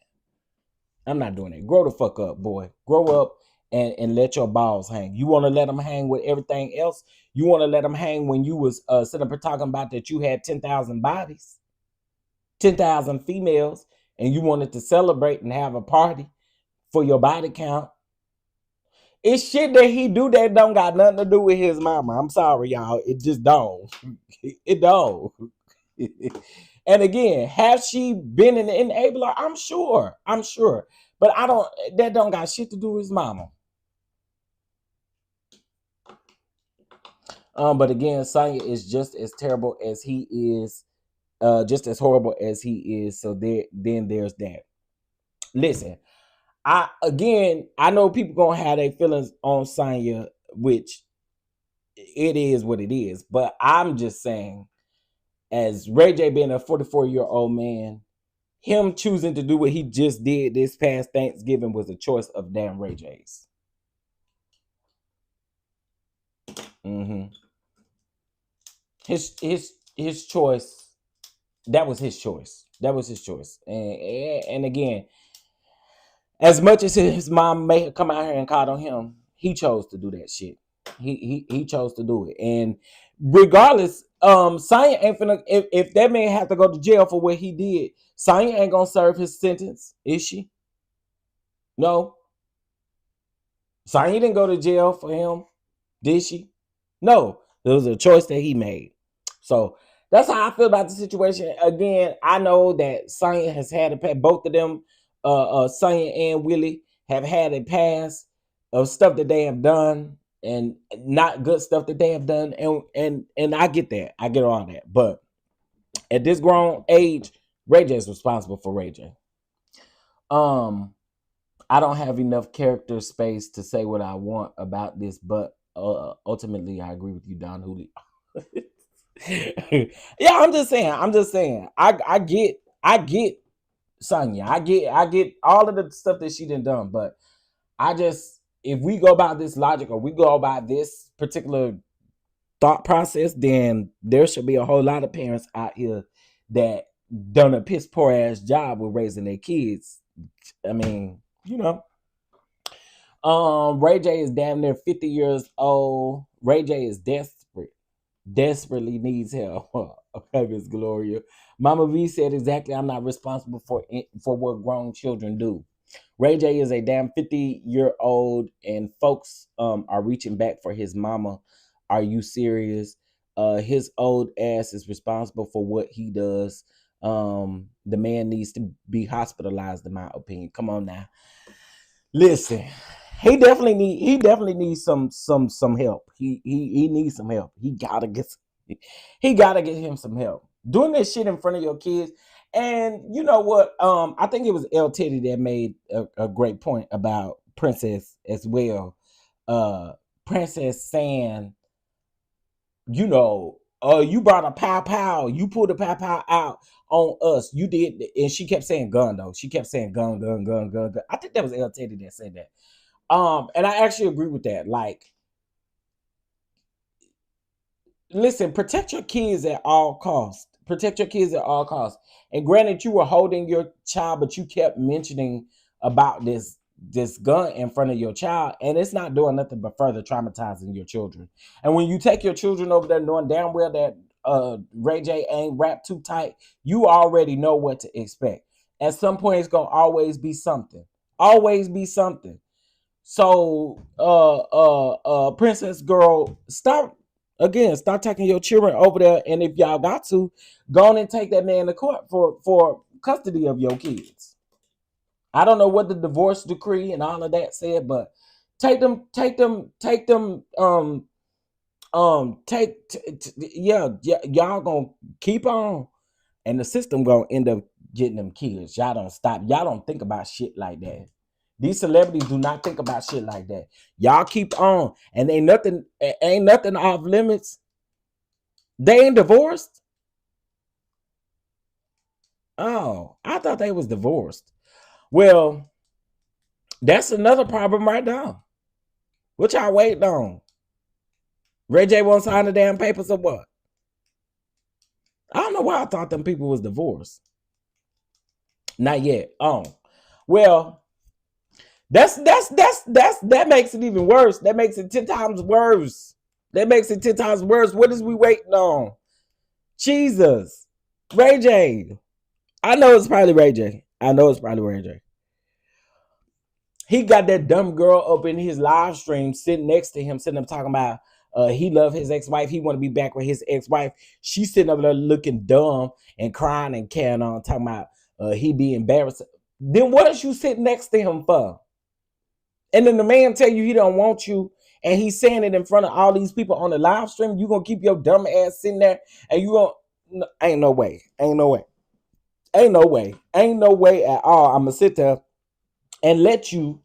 I'm not doing it. Grow the fuck up, boy. Grow up and let your balls hang. You want to let them hang with everything else? You want to let them hang when you was sitting up here talking about that you had 10,000 bodies, 10,000 females, and you wanted to celebrate and have a party for your body count? It's shit that he do that don't got nothing to do with his mama. I'm sorry, y'all. It just don't. It don't. And again, has she been an enabler? I'm sure. But that don't got shit to do with his mama. But again, SONYA is just as terrible as he is, just as horrible as he is. So there's that. Listen, I know people gonna have their feelings on SONYA, which it is what it is. But I'm just saying, as Ray J being a 44-year-old man, him choosing to do what he just did this past Thanksgiving was a choice of damn Ray J's. His choice. That was his choice. And again, as much as his mom may have come out here and called on him, he chose to do that shit. He chose to do it. And regardless, SONYA ain't finna, if that man have to go to jail for what he did, SONYA ain't gonna serve his sentence, is she? No. SONYA didn't go to jail for him, did she? No. It was a choice that he made. So that's how I feel about the situation. Again, I know that SONYA has had a past. Both of them, SONYA and Willie, have had a past of stuff that they have done and not good stuff that they have done. And I get that. I get all that. But at this grown age, Ray J is responsible for Ray J. I don't have enough character space to say what I want about this, but ultimately I agree with you, Don Julio. Yeah, I'm just saying. I get SONYA. I get all of the stuff that she done, but I just, if we go by this logic or we go by this particular thought process, then there should be a whole lot of parents out here that done a piss poor ass job with raising their kids. I mean, Ray J is damn near 50 years old. Ray J is desperately needs help. Okay, Miss Gloria. Mama V said exactly, I'm not responsible for what grown children do. Ray J is a damn 50-year-old and folks are reaching back for his mama. Are you serious? His old ass is responsible for what he does. The man needs to be hospitalized, in my opinion. Come on now. Listen, he definitely needs some help. He needs some help. He gotta get him some help. Doing this shit in front of your kids. And you know what? I think it was L Teddy that made a great point about Princess as well. Princess saying you know, you brought a pow pow, you pulled a pow pow out on us. You did, and she kept saying gun though. She kept saying gun, gun, gun, gun, gun. I think that was L. Teddy that said that. And I actually agree with that. Like, listen, protect your kids at all costs. Protect your kids at all costs. And granted, you were holding your child, but you kept mentioning about this gun in front of your child, and it's not doing nothing but further traumatizing your children. And when you take your children over there knowing damn well that Ray J ain't wrapped too tight, you already know what to expect. At some point, it's gonna always be something. Always be something. So, Princess Girl, stop taking your children over there, and if y'all got to, go on and take that man to court for custody of your kids. I don't know what the divorce decree and all of that said, but take them, y'all gonna keep on, and the system gonna end up getting them kids. Y'all don't stop. Y'all don't think about shit like that. These celebrities do not think about shit like that. Y'all keep on, and ain't nothing off limits. They ain't divorced. Oh, I thought they was divorced. Well, that's another problem right now. What y'all waiting on? Ray J won't sign the damn papers or what? I don't know why I thought them people was divorced. Not yet. Oh, well, that makes it even worse. That makes it 10 times worse. What is we waiting on? Jesus. Ray J. I know it's probably Ray J. He got that dumb girl up in his live stream sitting next to him, sitting up talking about he love his ex-wife. He want to be back with his ex-wife. She's sitting up there looking dumb and crying and carrying on, talking about he be embarrassed. Then what is you sitting next to him for? And then the man tell you he don't want you, and he's saying it in front of all these people on the live stream. You gonna keep your dumb ass sitting there, and you gonna ain't no way at all. I'm gonna sit there and let you.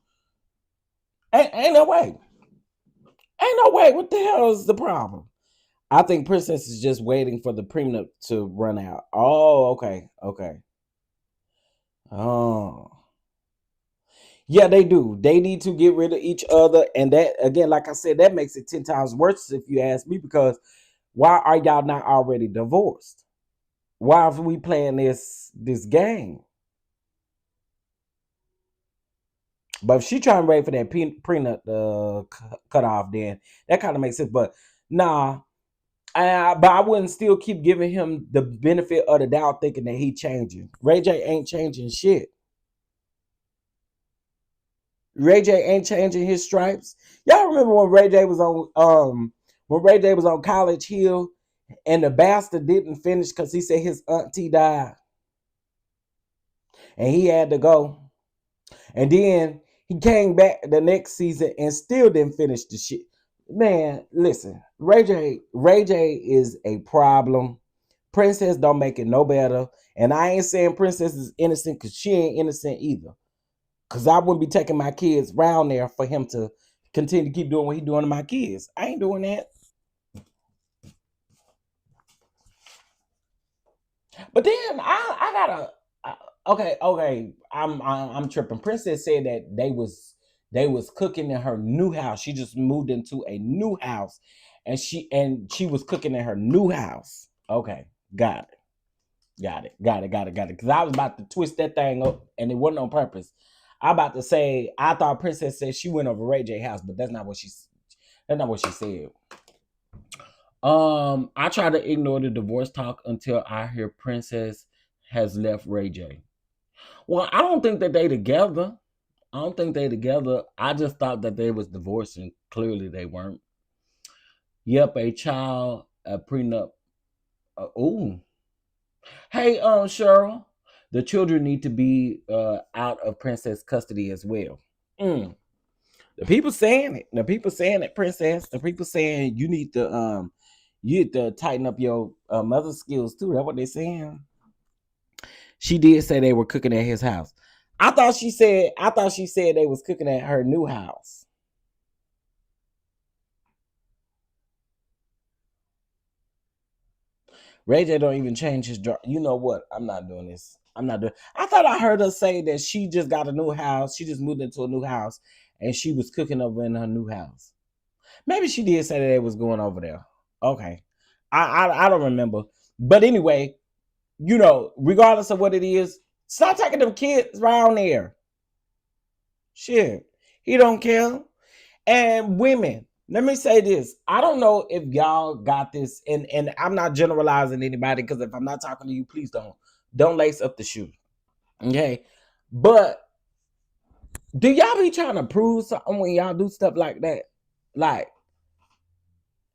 Ain't no way. What the hell is the problem? I think Princess is just waiting for the prenup to run out. Oh, okay. Oh. Yeah, they do. They need to get rid of each other. And that, again, like I said, that makes it 10 times worse if you ask me, because why are y'all not already divorced? Why are we playing this game? But if she trying to wait for that prenup cut off, then that kind of makes sense. But nah, but I wouldn't still keep giving him the benefit of the doubt, thinking that he changing. Ray J ain't changing shit. Ray J ain't changing his stripes. Y'all remember when Ray J was on College Hill, and the bastard didn't finish because he said his auntie died, and he had to go. And then he came back the next season and still didn't finish the shit. Man, listen, Ray J is a problem. Princess don't make it no better. And I ain't saying Princess is innocent, because she ain't innocent either. Because I wouldn't be taking my kids round there for him to continue to keep doing what he's doing to my kids. I ain't doing that. But then I gotta okay. I'm tripping. Princess said that they was cooking in her new house. She just moved into a new house, and she was cooking in her new house. Okay, got it. Because I was about to twist that thing up, and it wasn't on purpose. I about to say I thought Princess said she went over Ray J house, but that's not what she said. I try to ignore the divorce talk until I hear Princess has left Ray J. Well, I don't think that they together. I just thought that they was divorcing. Clearly they weren't. Yep, a child, a prenup. Ooh. Hey, Cheryl, the children need to be out of Princess custody as well. The people saying it, Princess. The people saying you need to tighten up your mother skills too. That's what they're saying. She did say they were cooking at his house. I thought she said they was cooking at her new house. Ray J don't even change his draw. You know what? I'm not doing this. I'm not doing. I thought I heard her say that she just got a new house. She just moved into a new house, and she was cooking over in her new house. Maybe she did say that it was going over there. Okay, I don't remember. But anyway, you know, regardless of what it is, stop taking them kids around there. Shit, he don't care. And women, let me say this. I don't know if y'all got this, and I'm not generalizing anybody, because if I'm not talking to you, please don't lace up the shoe. Okay. But do y'all be trying to prove something when y'all do stuff like that? Like,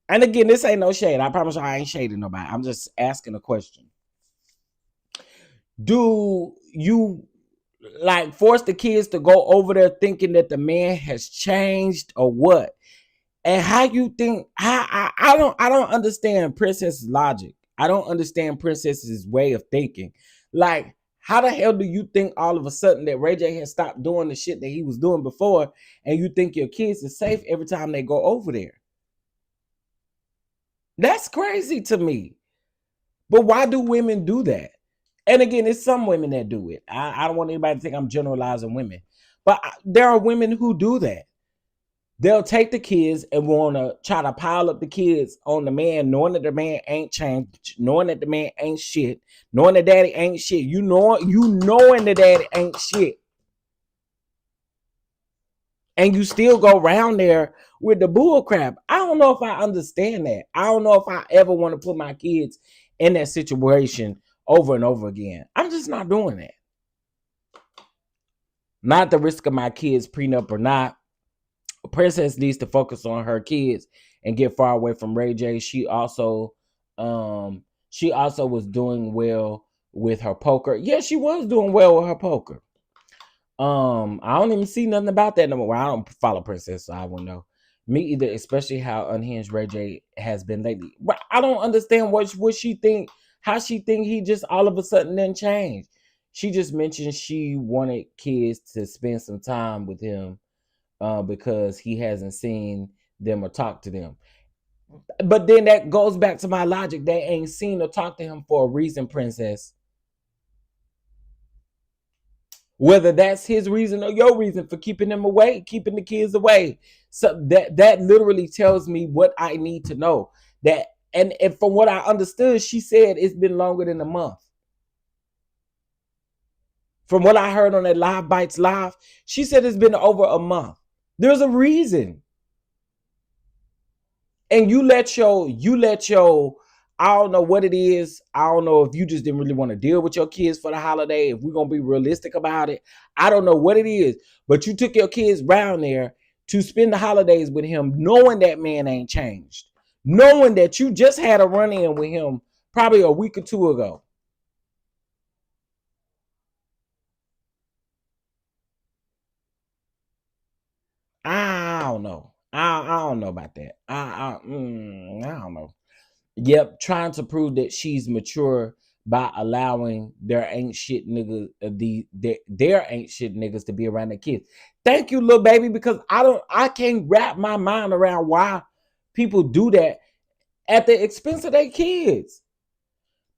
and again, this ain't no shade. I promise you I ain't shading nobody. I'm just asking a question. Do you like force the kids to go over there thinking that the man has changed or what? And how you think I don't understand Princess's logic. I don't understand Princess's way of thinking. Like, how the hell do you think all of a sudden that Ray J has stopped doing the shit that he was doing before, and you think your kids are safe every time they go over there? That's crazy to me. But why do women do that? And again, it's some women that do it. I don't want anybody to think I'm generalizing women. But there are women who do that. They'll take the kids and want to try to pile up the kids on the man, knowing that the man ain't changed, knowing that the man ain't shit, knowing the daddy ain't shit. You knowing the daddy ain't shit. And you still go around there with the bull crap. I don't know if I understand that. I don't know if I ever want to put my kids in that situation over and over again. I'm just not doing that. Not at the risk of my kids prenup or not. Princess needs to focus on her kids and get far away from Ray J. She also was doing well with her poker. Yeah, she was doing well with her poker. I don't even see nothing about that no more. I don't follow Princess, so I won't know. Me either, especially how unhinged Ray J has been lately. But I don't understand what she think, how she think he just all of a sudden then changed. She just mentioned she wanted kids to spend some time with him because he hasn't seen them or talked to them. But then that goes back to my logic. They ain't seen or talked to him for a reason, Princess. Whether that's his reason or your reason for keeping them away, keeping the kids away. So that literally tells me what I need to know. That and from what I understood, she said it's been longer than a month. From what I heard on that Live Bites Live, she said it's been over a month. There's a reason. And you let your I don't know what it is. I don't know if you just didn't really want to deal with your kids for the holiday. If we're gonna be realistic about it, I don't know what it is. But you took your kids down there to spend the holidays with him, knowing that man ain't changed, knowing that you just had a run-in with him probably a week or two ago. I don't know. I don't know about that. I don't know. Yep, trying to prove that she's mature by allowing their ain't shit niggas, their ain't shit niggas to be around their kids. Thank you, little baby, because I can't wrap my mind around why people do that at the expense of their kids.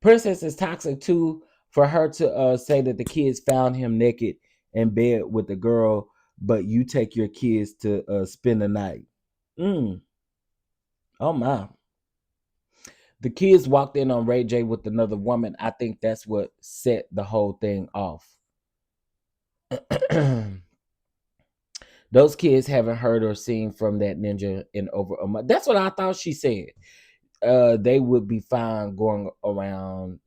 Princess is toxic too for her to say that the kids found him naked in bed with the girl, but you take your kids to spend the night. Oh my. The kids walked in on Ray J with another woman. I think that's what set the whole thing off. Those kids haven't heard or seen from that ninja in over a month. That's what I thought she said. They would be fine going around.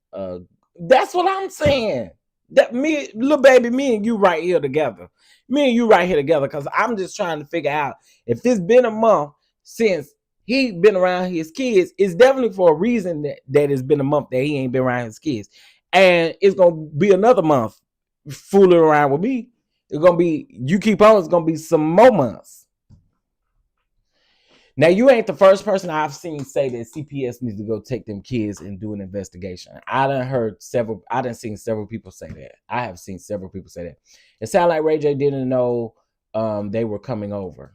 That's what I'm saying. That me, little baby, me and you right here together. Me and you right here together, because I'm just trying to figure out if it's been a month since he been around his kids. It's definitely for a reason that it's been a month that he ain't been around his kids. And it's gonna be another month fooling around with me. It's gonna be, you keep on, it's gonna be some more months. Now, you ain't the first person I've seen say that CPS needs to go take them kids and do an investigation. I done seen several people say that. I have seen several people say that. It sounded like Ray J didn't know they were coming over.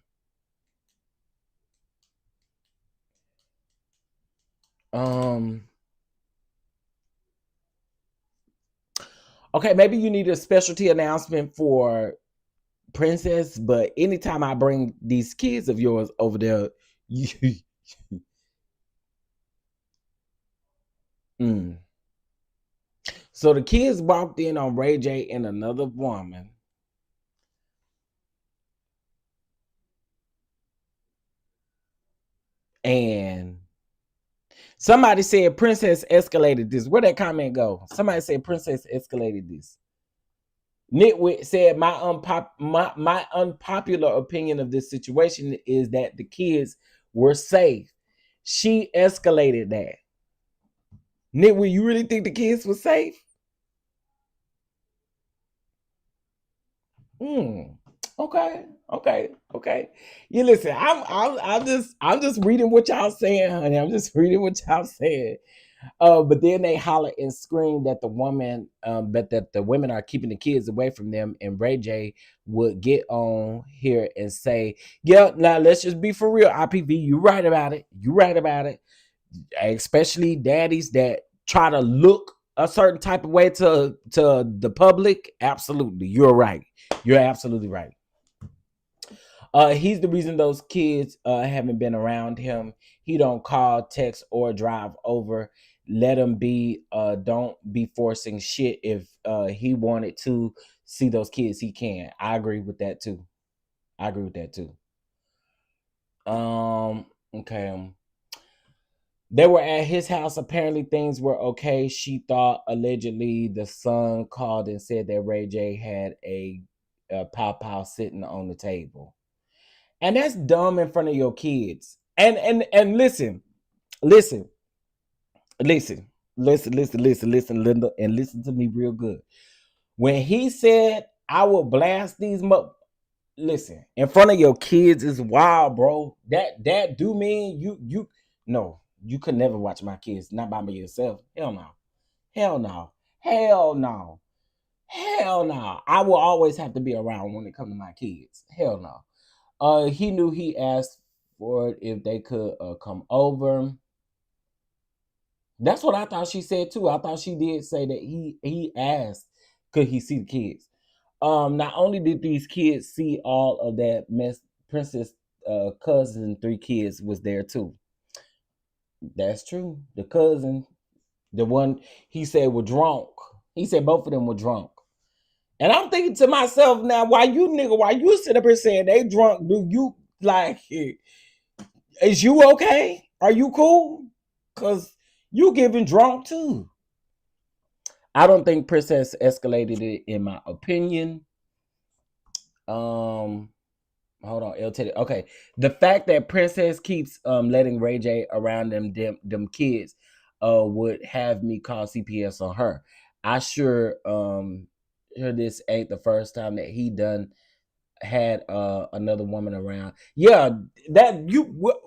Okay, maybe you need a specialty announcement for Princess, but anytime I bring these kids of yours over there, you mm. So the kids walked in on Ray J and another woman. And somebody said Princess escalated this. Where'd that comment go? Somebody said Princess escalated this. Nitwit said my unpopular opinion of this situation is that the kids were safe. She escalated that. Nitwit, you really think the kids were safe? Okay, okay. You listen. I'm just reading what y'all saying, honey. I'm just reading what y'all saying. But then they holler and scream that the woman, but that the women are keeping the kids away from them. And Ray J would get on here and say, "Yeah, now let's just be for real. IPV, you right about it. You right about it. Especially daddies that try to look a certain type of way to the public. Absolutely, you're right. You're absolutely right." He's the reason those kids haven't been around him. He don't call, text, or drive over. Let him be. Don't be forcing shit. If he wanted to see those kids, he can. I agree with that too. I agree with that too. Okay. They were at his house. Apparently, things were okay. She thought allegedly the son called and said that Ray J had a pow pow sitting on the table. And that's dumb in front of your kids. And listen, listen, Linda, and listen to me real good. When he said, "I will blast these listen, in front of your kids is wild, bro. That do mean you no, you could never watch my kids, not by yourself. Hell no. Hell no. Hell no. Hell no. I will always have to be around when it comes to my kids. Hell no. He knew he asked for it if they could come over. That's what I thought she said too. I thought she did say that he asked could he see the kids. Not only did these kids see all of that mess, Princess cousin and 3 kids was there too. That's true. The cousin, the one he said were drunk. He said both of them were drunk. And I'm thinking to myself now, why you sit up here saying they drunk, do you like is you okay? Are you cool? Cause you getting drunk too. I don't think Princess escalated it in my opinion. Hold on, LTD. Okay. The fact that Princess keeps letting Ray J around them kids would have me call CPS on her. I sure hear this ain't the first time that he done had another woman around. Yeah, that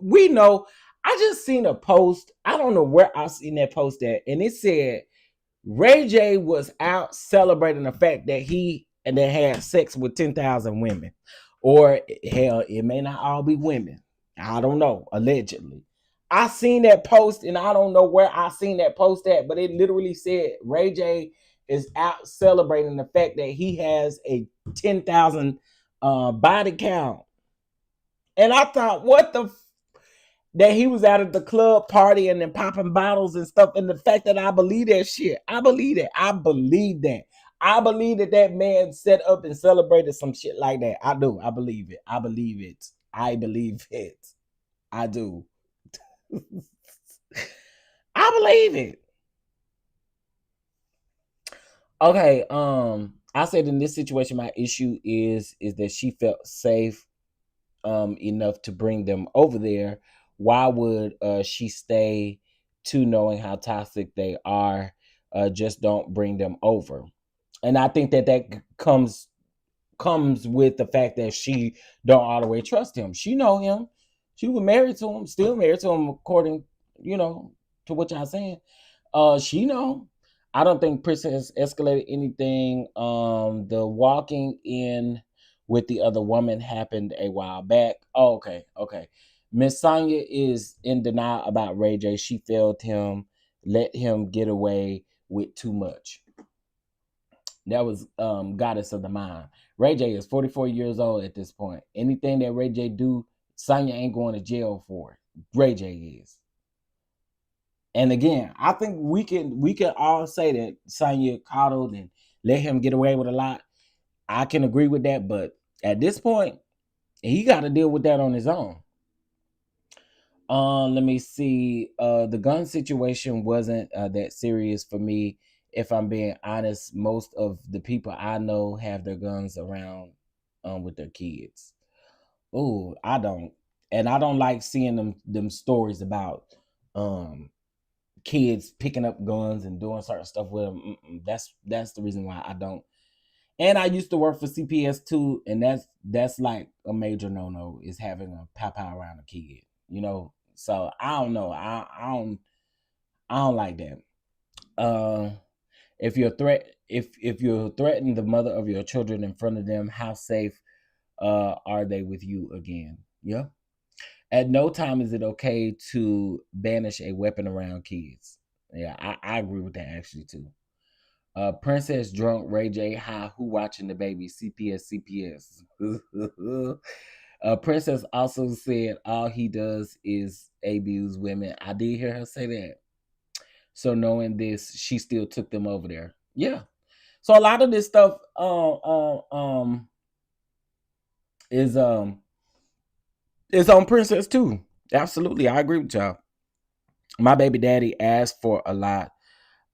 we know. I just seen a post. I don't know where I seen that post at, and it said Ray J was out celebrating the fact that he and they had sex with 10,000 women, or hell, it may not all be women. I don't know. Allegedly, I seen that post, and I don't know where I seen that post at, but it literally said Ray J is out celebrating the fact that he has a 10,000 body count. And I thought, what the that he was out at the club partying and popping bottles and stuff. And the fact that I believe that shit, I believe that. I believe that. I believe that that man set up and celebrated some shit like that. I do. I believe it. I believe it. I believe it. I do. I believe it. Okay. I said in this situation, my issue is that she felt safe enough to bring them over there. Why would she stay to knowing how toxic they are? Just don't bring them over. And I think that comes with the fact that she don't all the way trust him. She know him. She was married to him, still married to him, according, to what y'all saying. She know. I don't think Princess escalated anything. The walking in with the other woman happened a while back. Oh, okay. Miss Sonya is in denial about Ray J. She failed him, let him get away with too much. That was Goddess of the Mind. Ray J is 44 years old at this point. Anything that Ray J do, Sonya ain't going to jail for it. Ray J is. And again, I think we can all say that Sonya coddled and let him get away with a lot. I can agree with that, but at this point, he got to deal with that on his own. Let me see. The gun situation wasn't that serious for me. If I'm being honest, most of the people I know have their guns around with their kids. Oh, I don't, and I don't like seeing them stories about kids picking up guns and doing certain stuff with them. That's the reason why I don't. And I used to work for CPS too, and that's like a major no is having a pow around a kid. You know, so I don't know. I don't like that. If you're if you're threatening the mother of your children in front of them, how safe are they with you again? Yeah. At no time is it okay to banish a weapon around kids. Yeah, I agree with that actually too. Princess drunk, Ray J high, who watching the baby? CPS. Princess also said all he does is abuse women. I did hear her say that. So knowing this, she still took them over there. Yeah. So a lot of this stuff is on Princess too. Absolutely, I agree with y'all. My baby daddy asked for a lot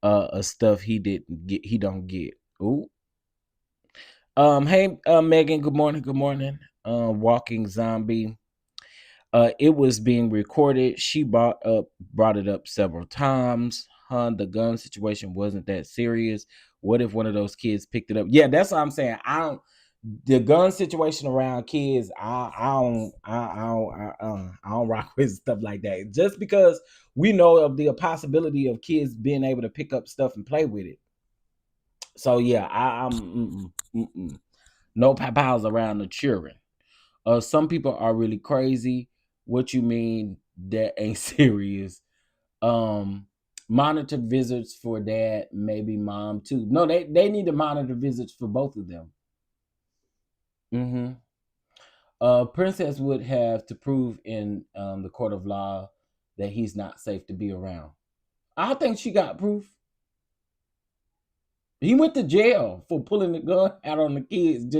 of stuff he didn't get. He don't get. Ooh. Hey, Megan. Good morning. Good morning. Walking zombie. It was being recorded. She brought it up several times. The gun situation wasn't that serious. What if one of those kids picked it up? Yeah, that's what I'm saying. The gun situation around kids, I don't rock with stuff like that. Just because we know of the possibility of kids being able to pick up stuff and play with it. So yeah, I'm no pows around the children. Some people are really crazy. What you mean that ain't serious? Monitor visits for dad, maybe mom too. No, they need to monitor visits for both of them. Princess would have to prove in the court of law that he's not safe to be around. I think she got proof. He went to jail for pulling the gun out on the kids.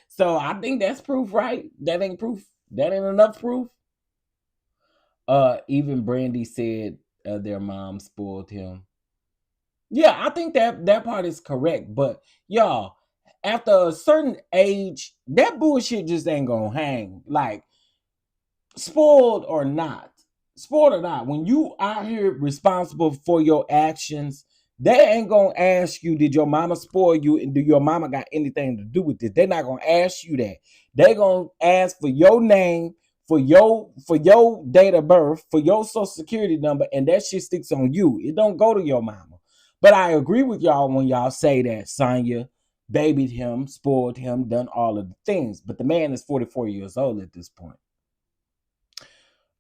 So I think that's proof, right? That ain't proof. That ain't enough proof. Even Brandy said their mom spoiled him. Yeah, I think that part is correct. But y'all, after a certain age, that bullshit just ain't gonna hang. Like, spoiled or not, when you out here responsible for your actions, they ain't gonna ask you, did your mama spoil you and do your mama got anything to do with this? They're not gonna ask you that. They gonna ask for your name, for your date of birth, for your social security number, and that shit sticks on you. It don't go to your mama. But I agree with y'all when y'all say that Sonya babied him, spoiled him, done all of the things. But the man is 44 years old at this point.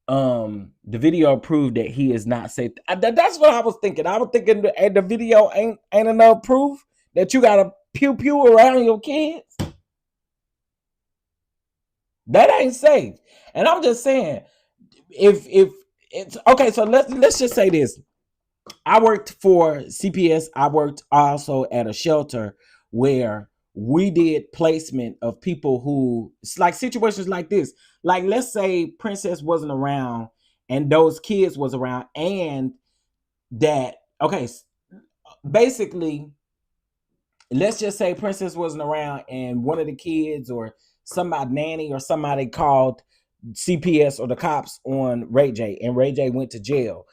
The video proved that he is not safe. That's what I was thinking. I was thinking the video ain't enough proof that you gotta pew around your kids. That ain't safe. And I'm just saying, if it's okay, so let's just say this. I worked for CPS. I worked also at a shelter where we did placement of people who, it's like situations like this. Like, let's say Princess wasn't around and those kids was around, and that, okay, basically, let's just say Princess wasn't around and one of the kids or somebody, nanny or somebody, called CPS or the cops on Ray J, and Ray J went to jail.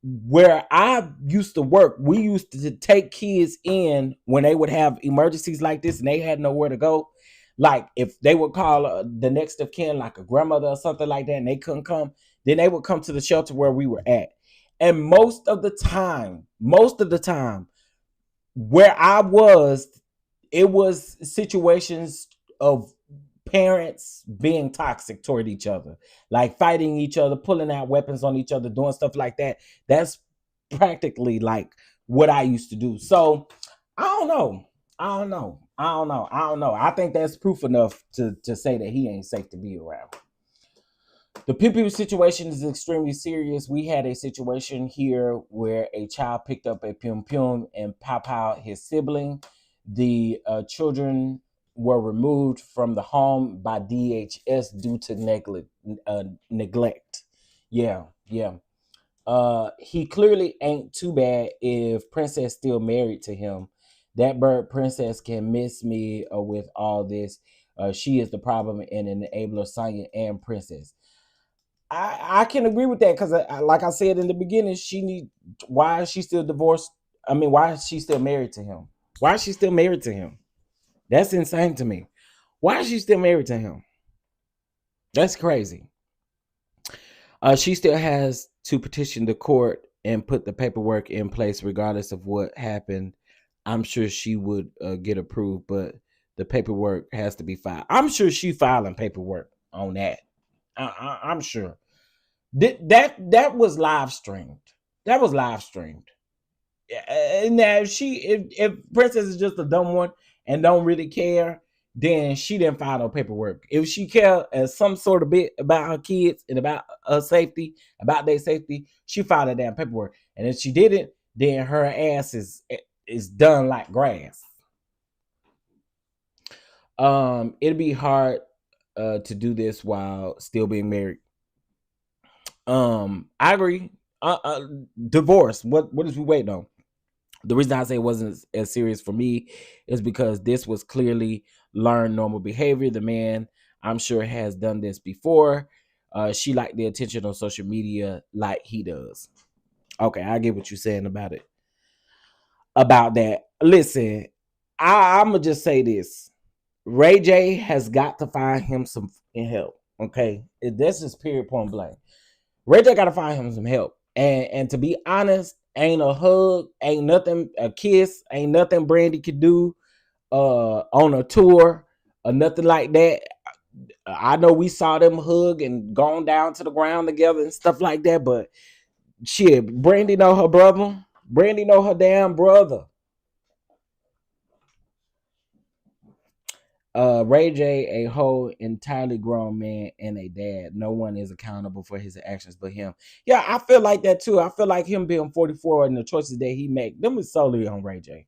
Where I used to work, we used to take kids in when they would have emergencies like this and they had nowhere to go. Like, if they would call the next of kin, like a grandmother or something like that, and they couldn't come, then they would come to the shelter where we were at. And most of the time, where I was, it was situations of parents being toxic toward each other, like fighting each other, pulling out weapons on each other, doing stuff like that. That's practically like what I used to do. So I don't know. I don't know. I think that's proof enough to say that he ain't safe to be around. The Pew Pew situation is extremely serious. We had a situation here where a child picked up a Pum Pum and Pow Pow, his sibling. The children were removed from the home by DHS due to neglect. Yeah, yeah. He clearly ain't too bad if Princess still married to him. That bird Princess can miss me with all this. She is the problem and an enabler, Sonya and Princess. I can agree with that because, like I said in the beginning, she need. Why is she still divorced? I mean, why is she still married to him? Why is she still married to him? That's insane to me. Why is she still married to him? That's crazy. She still has to petition the court and put the paperwork in place, regardless of what happened. I'm sure she would get approved, but the paperwork has to be filed. I'm sure she filing paperwork on that. I'm sure. That was live streamed. That was live streamed. And now if Princess is just a dumb one and don't really care, then she didn't file no paperwork. If she care as some sort of bit about her kids and about her safety, about their safety, she filed that damn paperwork. And if she didn't, then her ass is done like grass. It'd be hard to do this while still being married. I agree. Divorce. What is we waiting on? The reason I say it wasn't as serious for me is because this was clearly learned normal behavior. The man, I'm sure, has done this before. She liked the attention on social media like he does. Okay, I get what you're saying about it. About that. Listen, I'm gonna just say this. Ray J has got to find him some help. Okay, this is period point blank. Ray J got to find him some help. And to be honest, ain't a hug, ain't nothing, a kiss, ain't nothing Brandy could do on a tour or nothing like that. I know we saw them hug and gone down to the ground together and stuff like that, but shit, Brandy know her brother. Brandy know her damn brother. Ray J, a whole entirely grown man and a dad. No one is accountable for his actions but him. Yeah, I feel like that too. I feel like him being 44 and the choices that he make, them is solely on Ray J.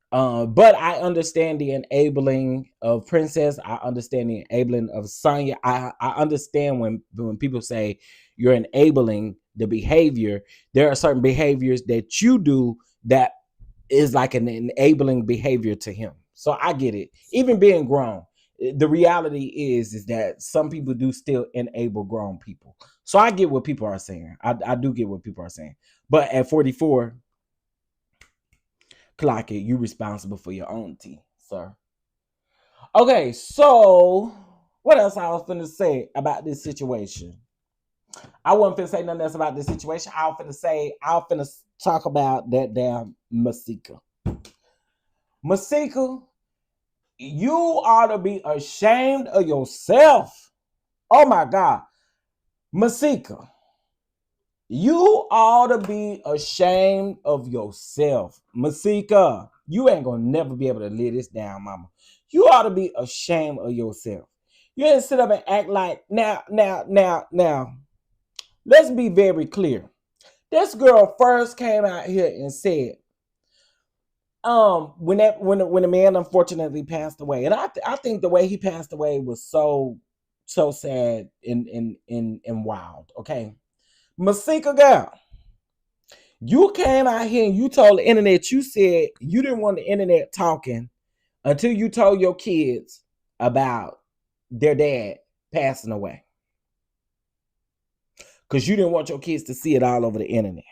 But I understand the enabling of Princess. I understand the enabling of Sonya. I understand when people say you're enabling the behavior. There are certain behaviors that you do that is like an enabling behavior to him. So I get it. Even being grown, the reality is that some people do still enable grown people. So I get what people are saying. I do get what people are saying. But at 44, clock it. You responsible for your own tea, sir. Okay, so what else I was finna say about this situation? I wasn't finna say nothing else about this situation. I was finna talk about that damn Masika. Masika, you ought to be ashamed of yourself. Oh my God. Masika, you ought to be ashamed of yourself. Masika, you ain't gonna never be able to live this down, mama. You ought to be ashamed of yourself. You didn't sit up and act like now. Let's be very clear. This girl first came out here and said, when the man unfortunately passed away, and I think the way he passed away was so sad and wild. Okay, Masika girl, you came out here and you told the internet, you said you didn't want the internet talking until you told your kids about their dad passing away, because you didn't want your kids to see it all over the internet,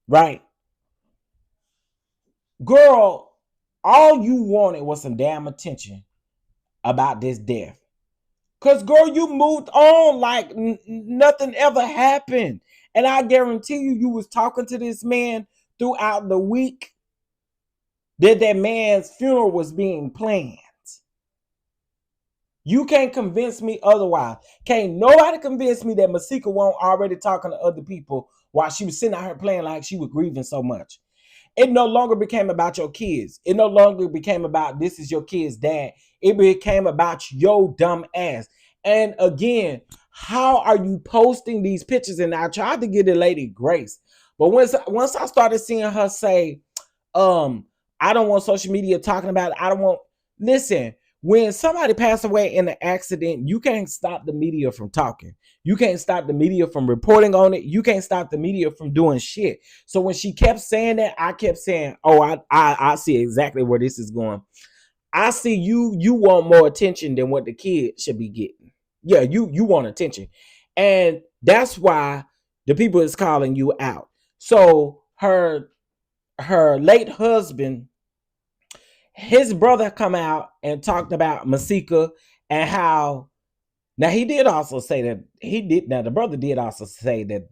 right? Girl, all you wanted was some damn attention about this death. Because, girl, you moved on like nothing ever happened. And I guarantee you was talking to this man throughout the week that man's funeral was being planned. You can't convince me otherwise. Can't nobody convince me that Masika wasn't already talking to other people while she was sitting out here playing like she was grieving so much. It no longer became about your kids. It no longer became about this is your kid's dad. It became about your dumb ass. And again, how are you posting these pictures? And I tried to give the lady grace, but once I started seeing her say, I don't want social media talking about it. I don't want, listen, when somebody passed away in an accident, you can't stop the media from talking. You can't stop the media from reporting on it. You can't stop the media from doing shit. So when she kept saying that, I kept saying, oh, I see exactly where this is going. I see you want more attention than what the kid should be getting. Yeah, you want attention. And that's why the people is calling you out. So her late husband, his brother come out and talked about Masika and how, now he did also say that the brother did also say that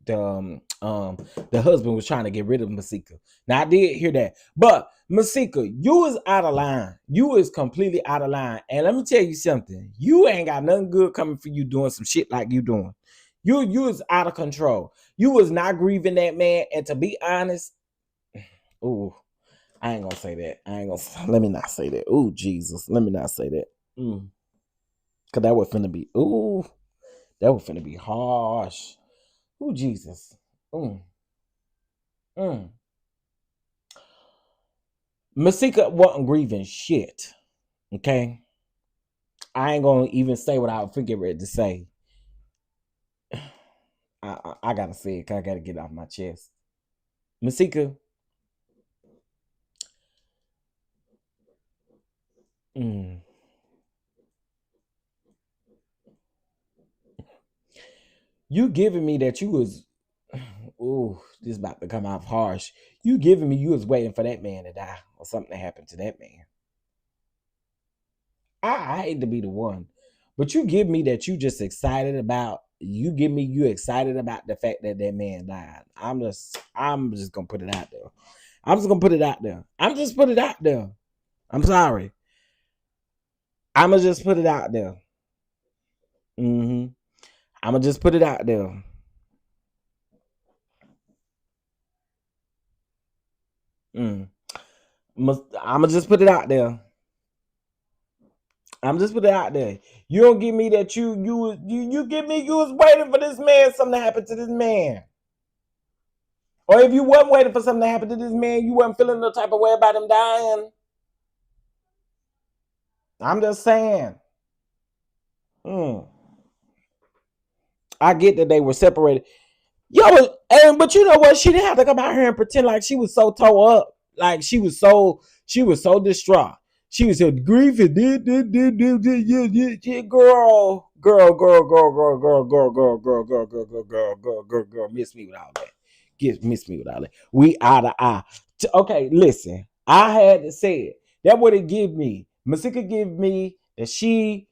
the husband was trying to get rid of Masika. Now I did hear that, but Masika, you is out of line. You is completely out of line. And let me tell you something. You ain't got nothing good coming for you doing some shit like you doing. You is out of control. You was not grieving that man. And to be honest, ooh, I ain't gonna say that. Let me not say that. Ooh, Jesus. Let me not say that. Cause that was finna be, that was finna be harsh. Ooh, Jesus. Masika wasn't grieving shit. Okay. I ain't gonna even say what I was getting ready to say. I gotta say it, cause I gotta get it off my chest. Masika. You giving me that you was, ooh, this is about to come off harsh. You giving me you was waiting for that man to die or something to happen to that man. I hate to be the one, but you give me that you just excited about, you excited about the fact that that man died. I'm just gonna put it out there. I'm just put it out there. I'm sorry. I'm gonna just put it out there. I'm gonna just put it out there. I'm gonna just put it out there. I'm just put it out there. You don't give me that you give me you was waiting for this man, something to happen to this man. Or if you wasn't waiting for something to happen to this man, you wasn't feeling no type of way about him dying. I'm just saying. I get that they were separated. But you know what? She didn't have to come out here and pretend like she was so toe up. Like she was so distraught. She was so grief and girl, miss me with all that. Miss me with all that. We eye to eye. Okay, listen. I had to say it. That would it give me. Masika give me that she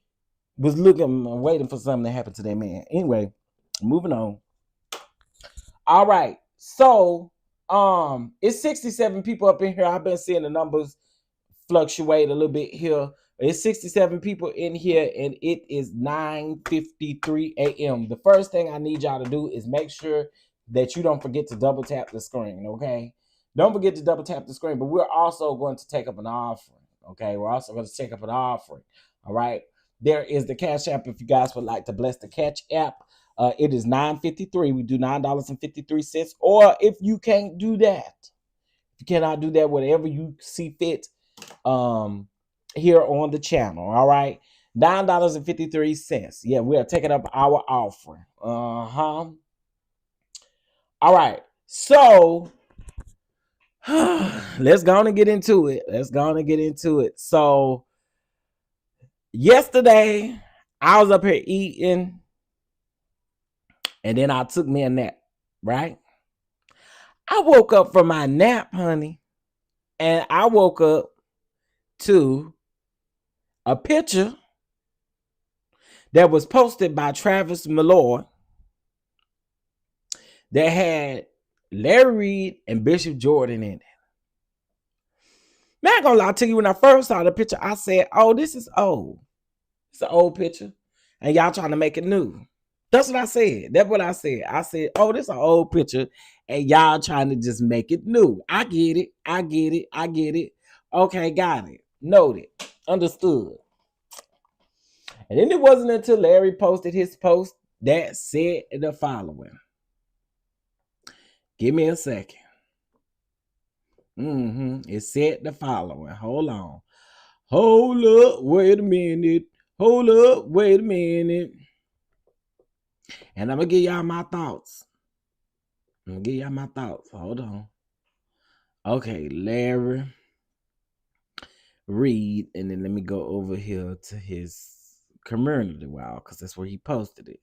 was looking and waiting for something to happen to that man. Anyway, moving on. All right. So, it's 67 people up in here. I've been seeing the numbers fluctuate a little bit here. It's 67 people in here, and it is 9:53 a.m. The first thing I need y'all to do is make sure that you don't forget to double tap the screen, okay? Don't forget to double tap the screen, but we're also going to take up an offering, okay? We're also going to take up an offering, all right? There is the Cash App if you guys would like to bless the Cash App. It is $9.53. We do $9.53. Or if you can't do that, if you cannot do that, whatever you see fit, here on the channel. All right, $9.53. Yeah, we are taking up our offering. All right, so let's go on and get into it. So yesterday I was up here eating, and then I took me a nap, right? I woke up from my nap, honey, and I woke up to a picture that was posted by Travis Malloy that had Larry Reid and Bishop Jordan in it. Man, I ain't gonna lie to you, when I first saw the picture, I said, oh, this is old. It's an old picture, and y'all trying to make it new. That's what I said. That's what I said. I said, oh, this is an old picture, and y'all trying to just make it new. I get it. I get it. I get it. Okay, got it. Noted. Understood. And then it wasn't until Larry posted his post that said the following. Give me a second. It said the following. Hold on. Hold up. Wait a minute. Hold up. Wait a minute. And I'm going to give y'all my thoughts. Hold on. Okay, Larry REID. And then let me go over here to his community wall because that's where he posted it.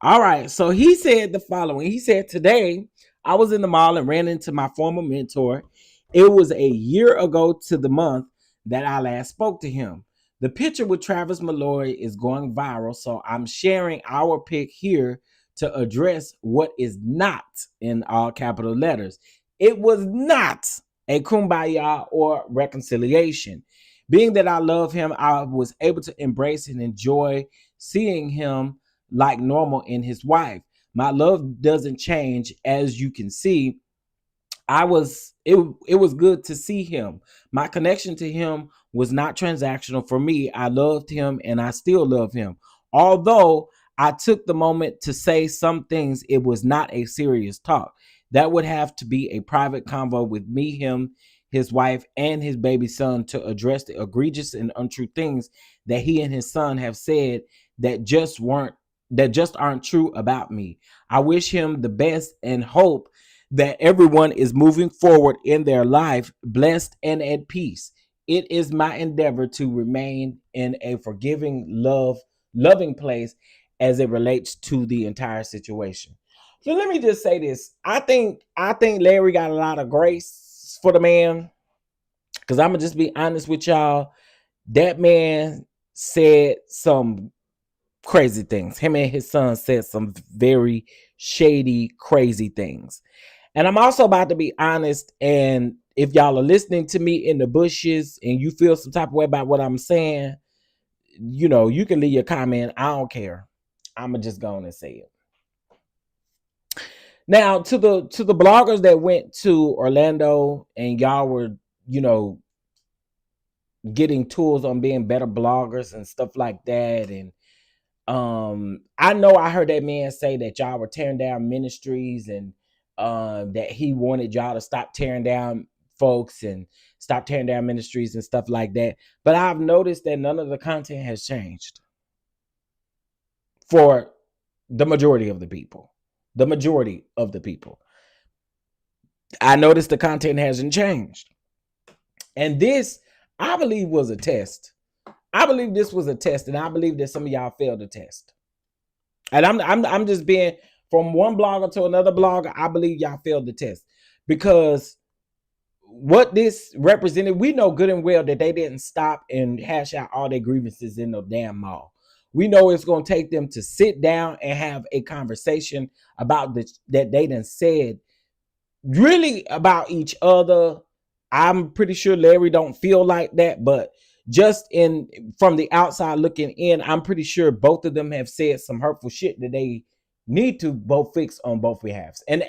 All right, so he said the following. He said, today I was in the mall and ran into my former mentor. It was a year ago to the month that I last spoke to him. The picture with Travis Malloy is going viral, so I'm sharing our pic here to address what is not in all capital letters. It was not a kumbaya or reconciliation. Being that I love him, I was able to embrace and enjoy seeing him like normal in his wife. My love doesn't change, as you can see. It was good to see him. My connection to him was not transactional for me. I loved him and I still love him. Although I took the moment to say some things, it was not a serious talk. That would have to be a private convo with me, him, his wife, and his baby son to address the egregious and untrue things that he and his son have said that just aren't true about me. I wish him the best and hope that everyone is moving forward in their life, blessed and at peace. It is my endeavor to remain in a forgiving, loving place as it relates to the entire situation. So let me just say this. I think Larry got a lot of grace for the man. Because I'm going to just be honest with y'all. That man said some crazy things. Him and his son said some very shady, crazy things. And I'm also about to be honest. And if y'all are listening to me in the bushes and you feel some type of way about what I'm saying, you know, you can leave your comment. I don't care. I'm going to just go on and say it. Now, to the bloggers that went to Orlando and y'all were, you know, getting tools on being better bloggers and stuff like that. And I know I heard that man say that y'all were tearing down ministries and that he wanted y'all to stop tearing down folks and stop tearing down ministries and stuff like that. But I've noticed that none of the content has changed for the majority of the people. The majority of the people. I noticed the content hasn't changed. And this, I believe, was a test. I believe this was a test, and I believe that some of y'all failed the test. And I'm just being from one blogger to another blogger. I believe y'all failed the test because what this represented, we know good and well that they didn't stop and hash out all their grievances in the damn mall. We know it's going to take them to sit down and have a conversation about that they done said really about each other. I'm pretty sure Larry don't feel like that, but just from the outside looking in, I'm pretty sure both of them have said some hurtful shit that they need to both fix on both behalves. And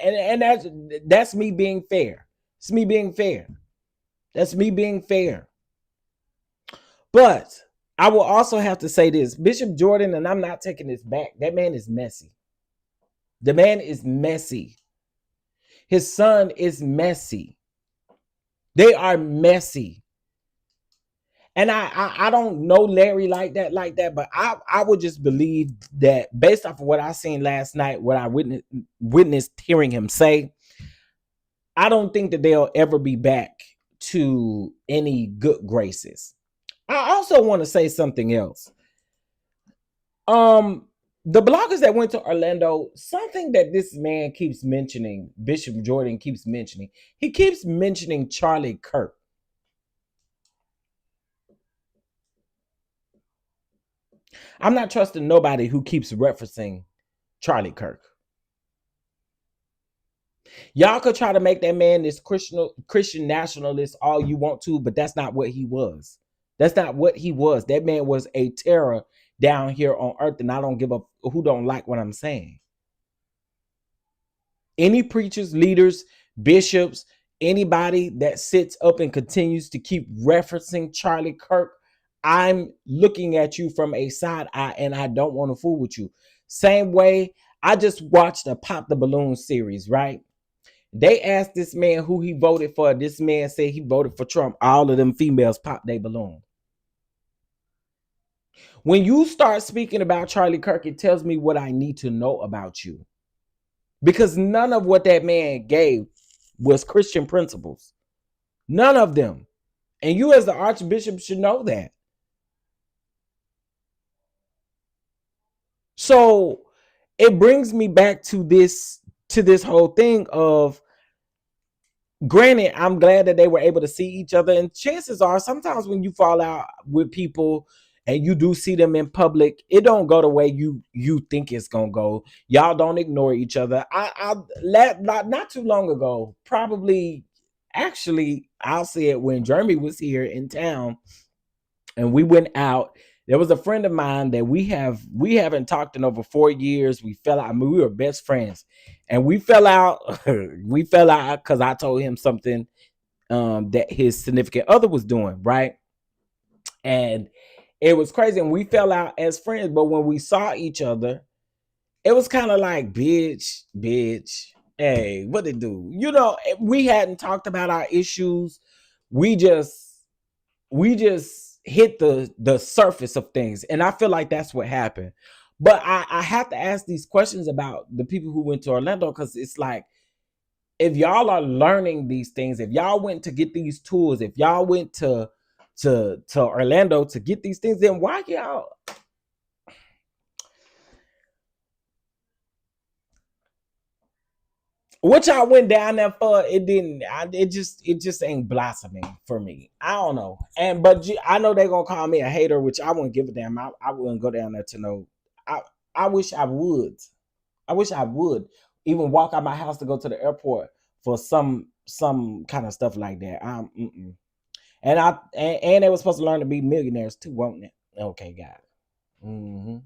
that's me being fair. It's me being fair. That's me being fair. But I will also have to say this. Bishop Jordan, and I'm not taking this back, that man is messy. The man is messy. His son is messy. They are messy. And I don't know Larry like that, but I would just believe that based off of what I seen last night, what I witnessed hearing him say, I don't think that they'll ever be back to any good graces. I also want to say something else. The bloggers that went to Orlando, something that this man keeps mentioning, Bishop Jordan keeps mentioning, he keeps mentioning Charlie Kirk. I'm not trusting nobody who keeps referencing Charlie Kirk. Y'all could try to make that man this Christian nationalist all you want to, but that's not what he was. That's not what he was. That man was a terror down here on earth, and I don't give a who don't like what I'm saying. Any preachers, leaders, bishops, anybody that sits up and continues to keep referencing Charlie Kirk, I'm looking at you from a side eye, and I don't want to fool with you. Same way, I just watched a Pop the Balloon series, right? They asked this man who he voted for. This man said he voted for Trump. All of them females popped their balloon. When you start speaking about Charlie Kirk, it tells me what I need to know about you. Because none of what that man gave was Christian principles. None of them. And you as the archbishop should know that. So it brings me back to this whole thing of, granted, I'm glad that they were able to see each other. And chances are sometimes when you fall out with people and you do see them in public, it don't go the way you think it's gonna go. Y'all don't ignore each other. Not too long ago, probably, actually, I'll say it, when Jeremy was here in town and we went out. There was a friend of mine that we haven't talked in over 4 years. We fell out. I mean, we were best friends, and we fell out. We fell out because I told him something that his significant other was doing, right? And it was crazy, and we fell out as friends. But when we saw each other, it was kind of like, bitch, hey, what it do? You know, we hadn't talked about our issues. We just hit the surface of things, and I feel like that's what happened. But I have to ask these questions about the people who went to Orlando, because it's like, if y'all are learning these things, if y'all went to get these tools, if y'all went to Orlando to get these things, then why y'all? What y'all went down there for? It just ain't blossoming for me. I don't know. But I know they're gonna call me a hater, which I wouldn't give a damn. I wouldn't go down there to know. I wish I would. I wish I would even walk out my house to go to the airport for some kind of stuff like that. And they were supposed to learn to be millionaires too, won't it? Okay, got it. Mm-hmm.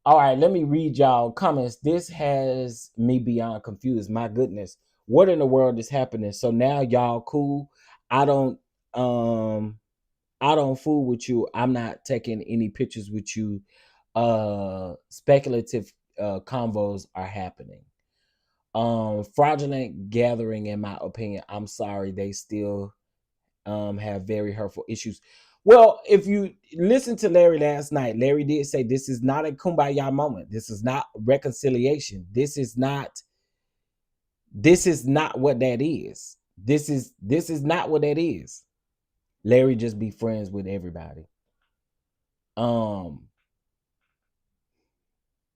All right, let me read y'all comments. This has me beyond confused. My goodness, what in the world is happening? So now y'all cool. I don't fool with you. I'm not taking any pictures with you. Speculative convos are happening. Fraudulent gathering, in my opinion. I'm sorry, they still have very hurtful issues. Well, if you listen to Larry last night, Larry did say this is not a kumbaya moment. This is not reconciliation. This is not what that is. This is not what that is. Larry just be friends with everybody.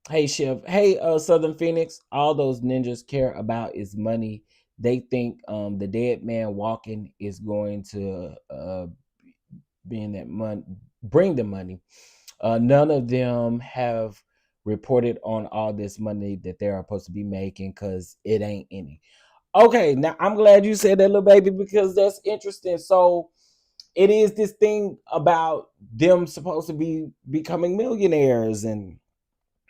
Hey Chef, hey Southern Phoenix, all those ninjas care about is money. They think the dead man walking is going to bring the money. None of them have reported on all this money that they're supposed to be making, because it ain't any. Okay, now I'm glad you said that, little baby, because that's interesting. So it is this thing about them supposed to be becoming millionaires and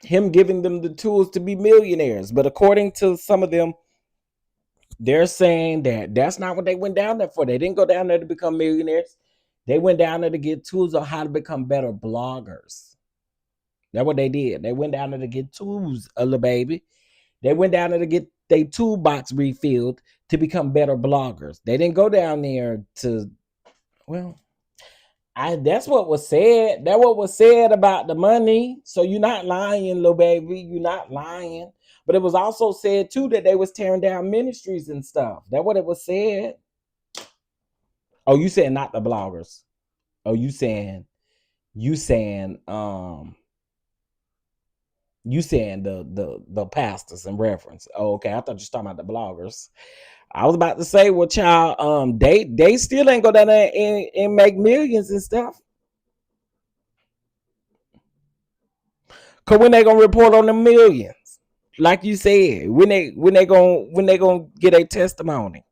him giving them the tools to be millionaires. But according to some of them, they're saying that that's not what they went down there for. They didn't go down there to become millionaires. They went down there to get tools on how to become better bloggers. That's what they did. They went down there to get tools, a little baby. They went down there to get their toolbox refilled to become better bloggers. They didn't go down there to, well, that's what was said. That's what was said about the money. So you're not lying, little baby. You're not lying. But it was also said too that they was tearing down ministries and stuff. That's what it was said. Oh, you saying not the bloggers? Oh, you saying the pastors in reference. Oh, okay. I thought you were talking about the bloggers. I was about to say, well, child, they still ain't go down there and make millions and stuff. Cause when they gonna report on the millions, like you said, when they gonna get a testimony?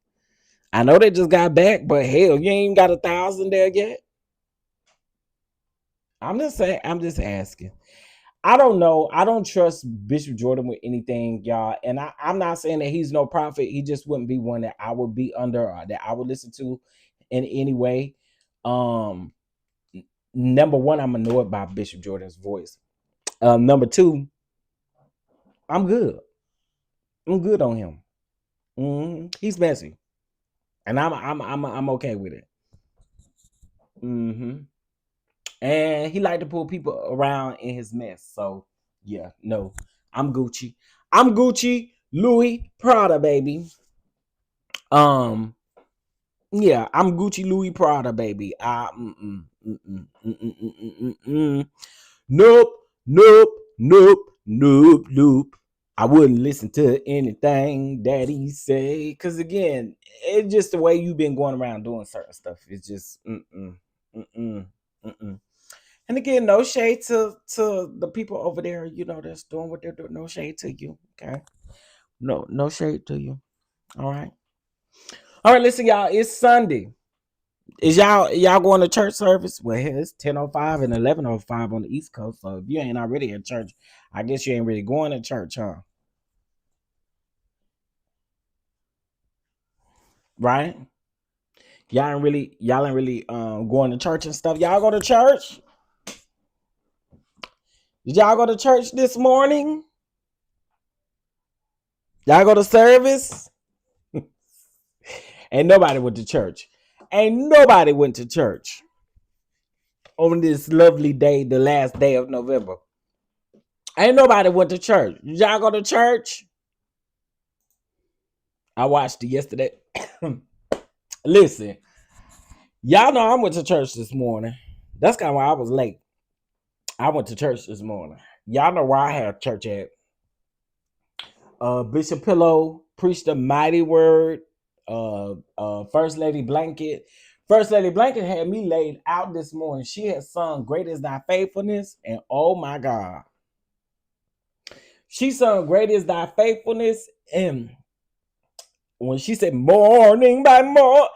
I know they just got back, but hell, you ain't got 1,000 there yet. I'm just saying. I'm just asking. I don't know. I don't trust Bishop Jordan with anything, y'all. And I'm not saying that he's no prophet. He just wouldn't be one that I would be under or that I would listen to in any way. Um, Number one, I'm annoyed by Bishop Jordan's voice. Number two, I'm good. I'm good on him. He's messy, and I'm okay with it. And he like to pull people around in his mess. So yeah, no, I'm Gucci. I'm Gucci, Louis, Prada, baby. Yeah, I'm Gucci, Louis, Prada, baby. Nope, nope, nope, nope, nope. I wouldn't listen to anything that he say, cause again, it's just the way you've been going around doing certain stuff. It's just mm-mm. And again, no shade to the people over there, that's doing what they're doing. No shade to you, okay? No shade to you. All right. All right, listen, y'all. It's Sunday. Is y'all going to church service? Well, here it's 10:05 and 11:05 on the East Coast. So if you ain't already at church, I guess you ain't really going to church, huh? Right? Y'all ain't really going to church and stuff. Y'all go to church? Did y'all go to church this morning? Y'all go to service? Ain't nobody went to church. Ain't nobody went to church on this lovely day, the last day of November. Ain't nobody went to church. Did y'all go to church? I watched it yesterday. Listen, y'all know I went to church this morning. That's kind of why I was late. I went to church this morning. Y'all know where I had church at. Bishop Pillow preached a mighty word. First Lady Blanket. First Lady Blanket had me laid out this morning. She had sung Great Is Thy Faithfulness, and oh my God. She sung Great Is Thy Faithfulness, and when she said morning by morning,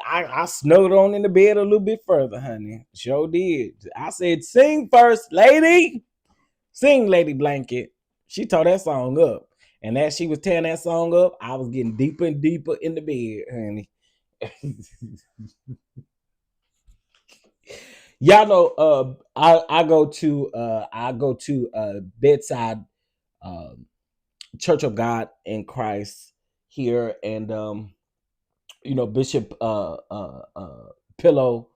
I snuggled on in the bed a little bit further, honey. Sure did. I said, sing First Lady. Sing, Lady Blanket. She tore that song up. And as she was tearing that song up, I was getting deeper and deeper in the bed, honey. Y'all know I go to Bedside Church of God in Christ here, and Bishop Pillow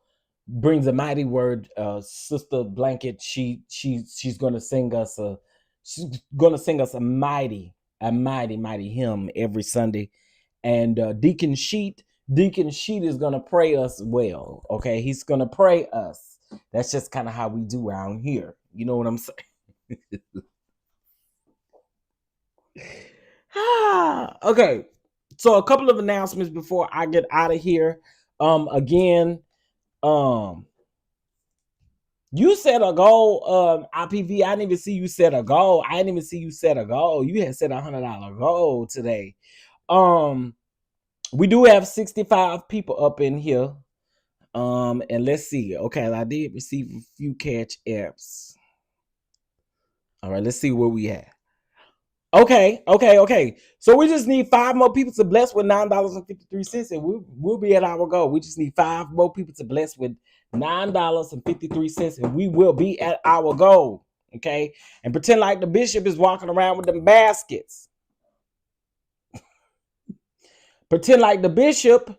brings a mighty word. Sister Blanket, she's gonna sing us a mighty hymn every Sunday, and Deacon Sheet is gonna pray us well. Okay, he's gonna pray us. That's just kind of how we do around here. You know what I'm saying? Okay, so a couple of announcements before I get out of here. Again, you set a goal, IPV. I didn't even see you set a goal. I didn't even see you set a goal. You had set $100 goal today. We do have 65 people up in here. And let's see. Okay, I did receive a few cash apps. All right, let's see where we at. Okay. So we just need 5 more people to bless with $9.53, and we'll be at our goal. We just need 5 more people to bless with $9.53, and we will be at our goal. Okay, and pretend like the bishop is walking around with them baskets. Pretend like the bishop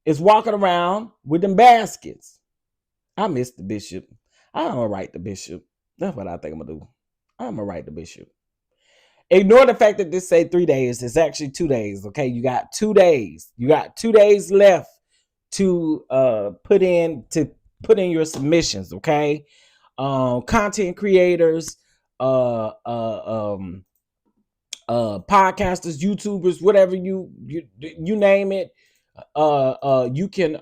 is walking around with them baskets. I miss the bishop. I'm gonna write the bishop. That's what I think I'm gonna do. I'm gonna write the bishop. Ignore the fact that this say 3 days. It's actually 2 days. Okay, you got 2 days. You got 2 days left to put in your submissions. Okay, content creators, podcasters, YouTubers, whatever you name it. You can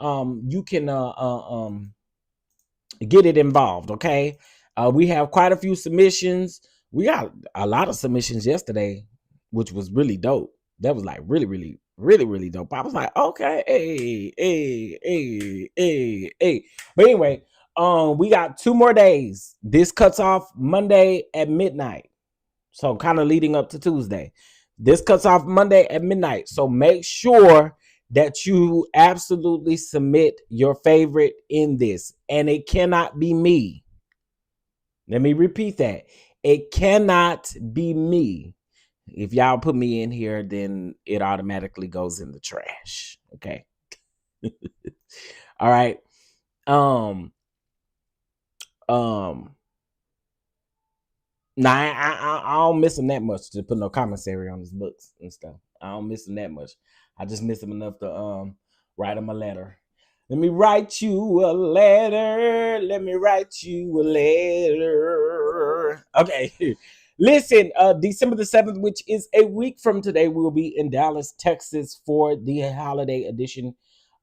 get it involved. Okay, we have quite a few submissions. We got a lot of submissions yesterday, which was really dope. That was like really, really, really, really dope. I was like, okay, hey. But anyway, We got 2 more days. This cuts off Monday at midnight. So kind of leading up to Tuesday. This cuts off Monday at midnight. So make sure that you absolutely submit your favorite in this. And it cannot be me. Let me repeat that. It cannot be me. If y'all put me in here, then it automatically goes in the trash. Okay. All right. Nah, I don't miss him that much to put no commentary on his books and stuff. I don't miss him that much. I just miss him enough to write him a letter. Let me write you a letter. Let me write you a letter. Okay. Listen, December the 7th, which is a week from today, we will be in Dallas, Texas for the holiday edition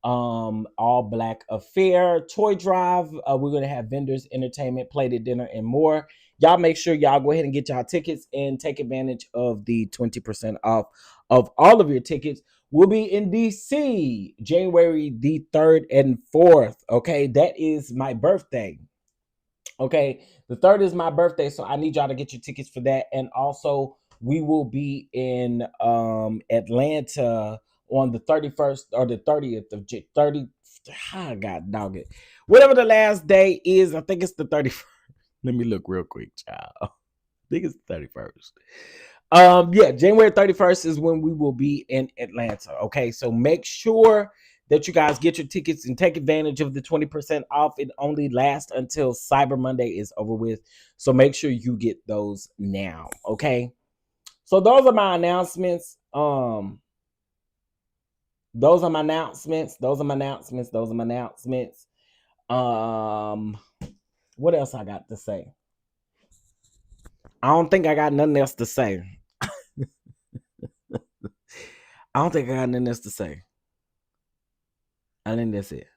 all black affair toy drive. We're gonna have vendors, entertainment, plated dinner, and more. Y'all make sure y'all go ahead and get y'all tickets and take advantage of the 20% off of all of your tickets. We'll be in DC January the 3rd and 4th. Okay, that is my birthday. Okay, the 3rd is my birthday, so I need y'all to get your tickets for that. And also, we will be in Atlanta on the 31st or the 30th of 30. God dog it. Whatever the last day is, I think it's the 31st. Let me look real quick, child. I think it's the 31st. Yeah, January 31st is when we will be in Atlanta. Okay, so make sure that you guys get your tickets and take advantage of the 20% off. It only lasts until Cyber Monday is over with. So make sure you get those now. Okay. So those are my announcements. Those are my announcements. What else I got to say? I don't think I got nothing else to say. I think that's it.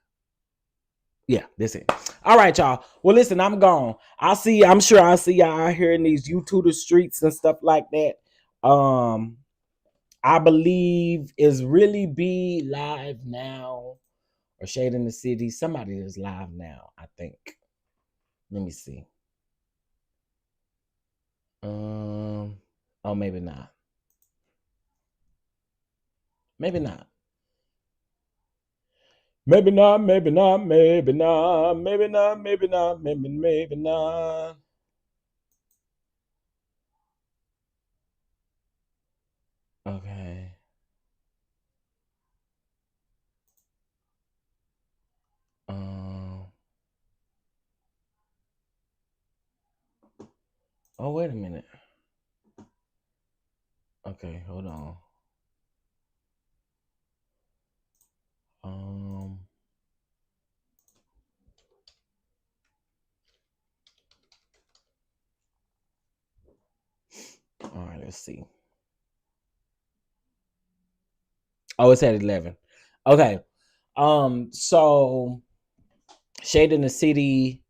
Yeah, that's it. All right, y'all. Well, listen, I'm gone. I'm sure I'll see y'all out here in these YouTube streets and stuff like that. I believe is really be live now or Shade in the City. Somebody is live now, I think. Let me see. Oh, maybe not. Maybe not. Maybe not. Maybe not. Maybe not. Maybe not. Maybe not. Maybe not. Okay. Oh, wait a minute. Okay, hold on. All right, let's see. Oh, it's at 11. Okay. So Shade in the City,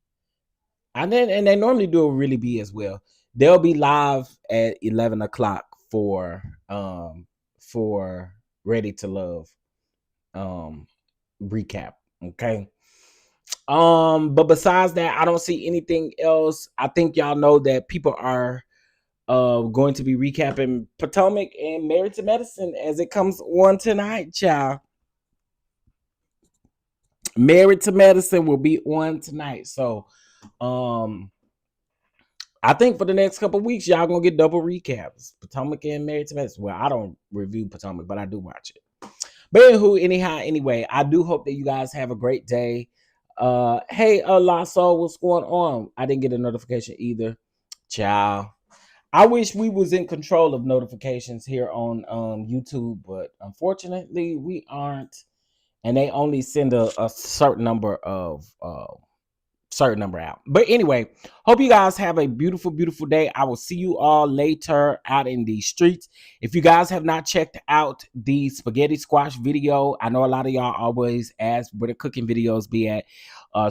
and they normally do a really be as well. They'll be live at 11 o'clock for Ready to Love recap. Okay. But besides that, I don't see anything else. I think y'all know that people are going to be recapping Potomac and Married to Medicine as it comes on tonight, child. Married to Medicine will be on tonight. So I think for the next couple of weeks, y'all gonna get double recaps. Potomac and Married to Medicine. Well, I don't review Potomac, but I do watch it. But anyway, I do hope that you guys have a great day. Hey, Lasso, what's going on? I didn't get a notification either. Ciao. I wish we was in control of notifications here on YouTube, but unfortunately we aren't. And they only send a certain number out. But anyway, hope you guys have a beautiful, beautiful day. I will see you all later out in the streets. If you guys have not checked out the spaghetti squash video, I know a lot of y'all always ask where the cooking videos be at.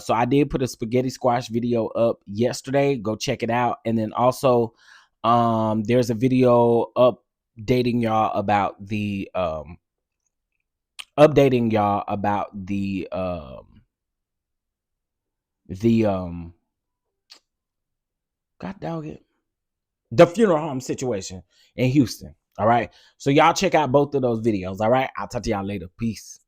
So I did put a spaghetti squash video up yesterday. Go check it out. And then also there's a video updating y'all about the the God dog it, the funeral home situation in Houston. All right. So y'all check out both of those videos. All right. I'll talk to y'all later. Peace.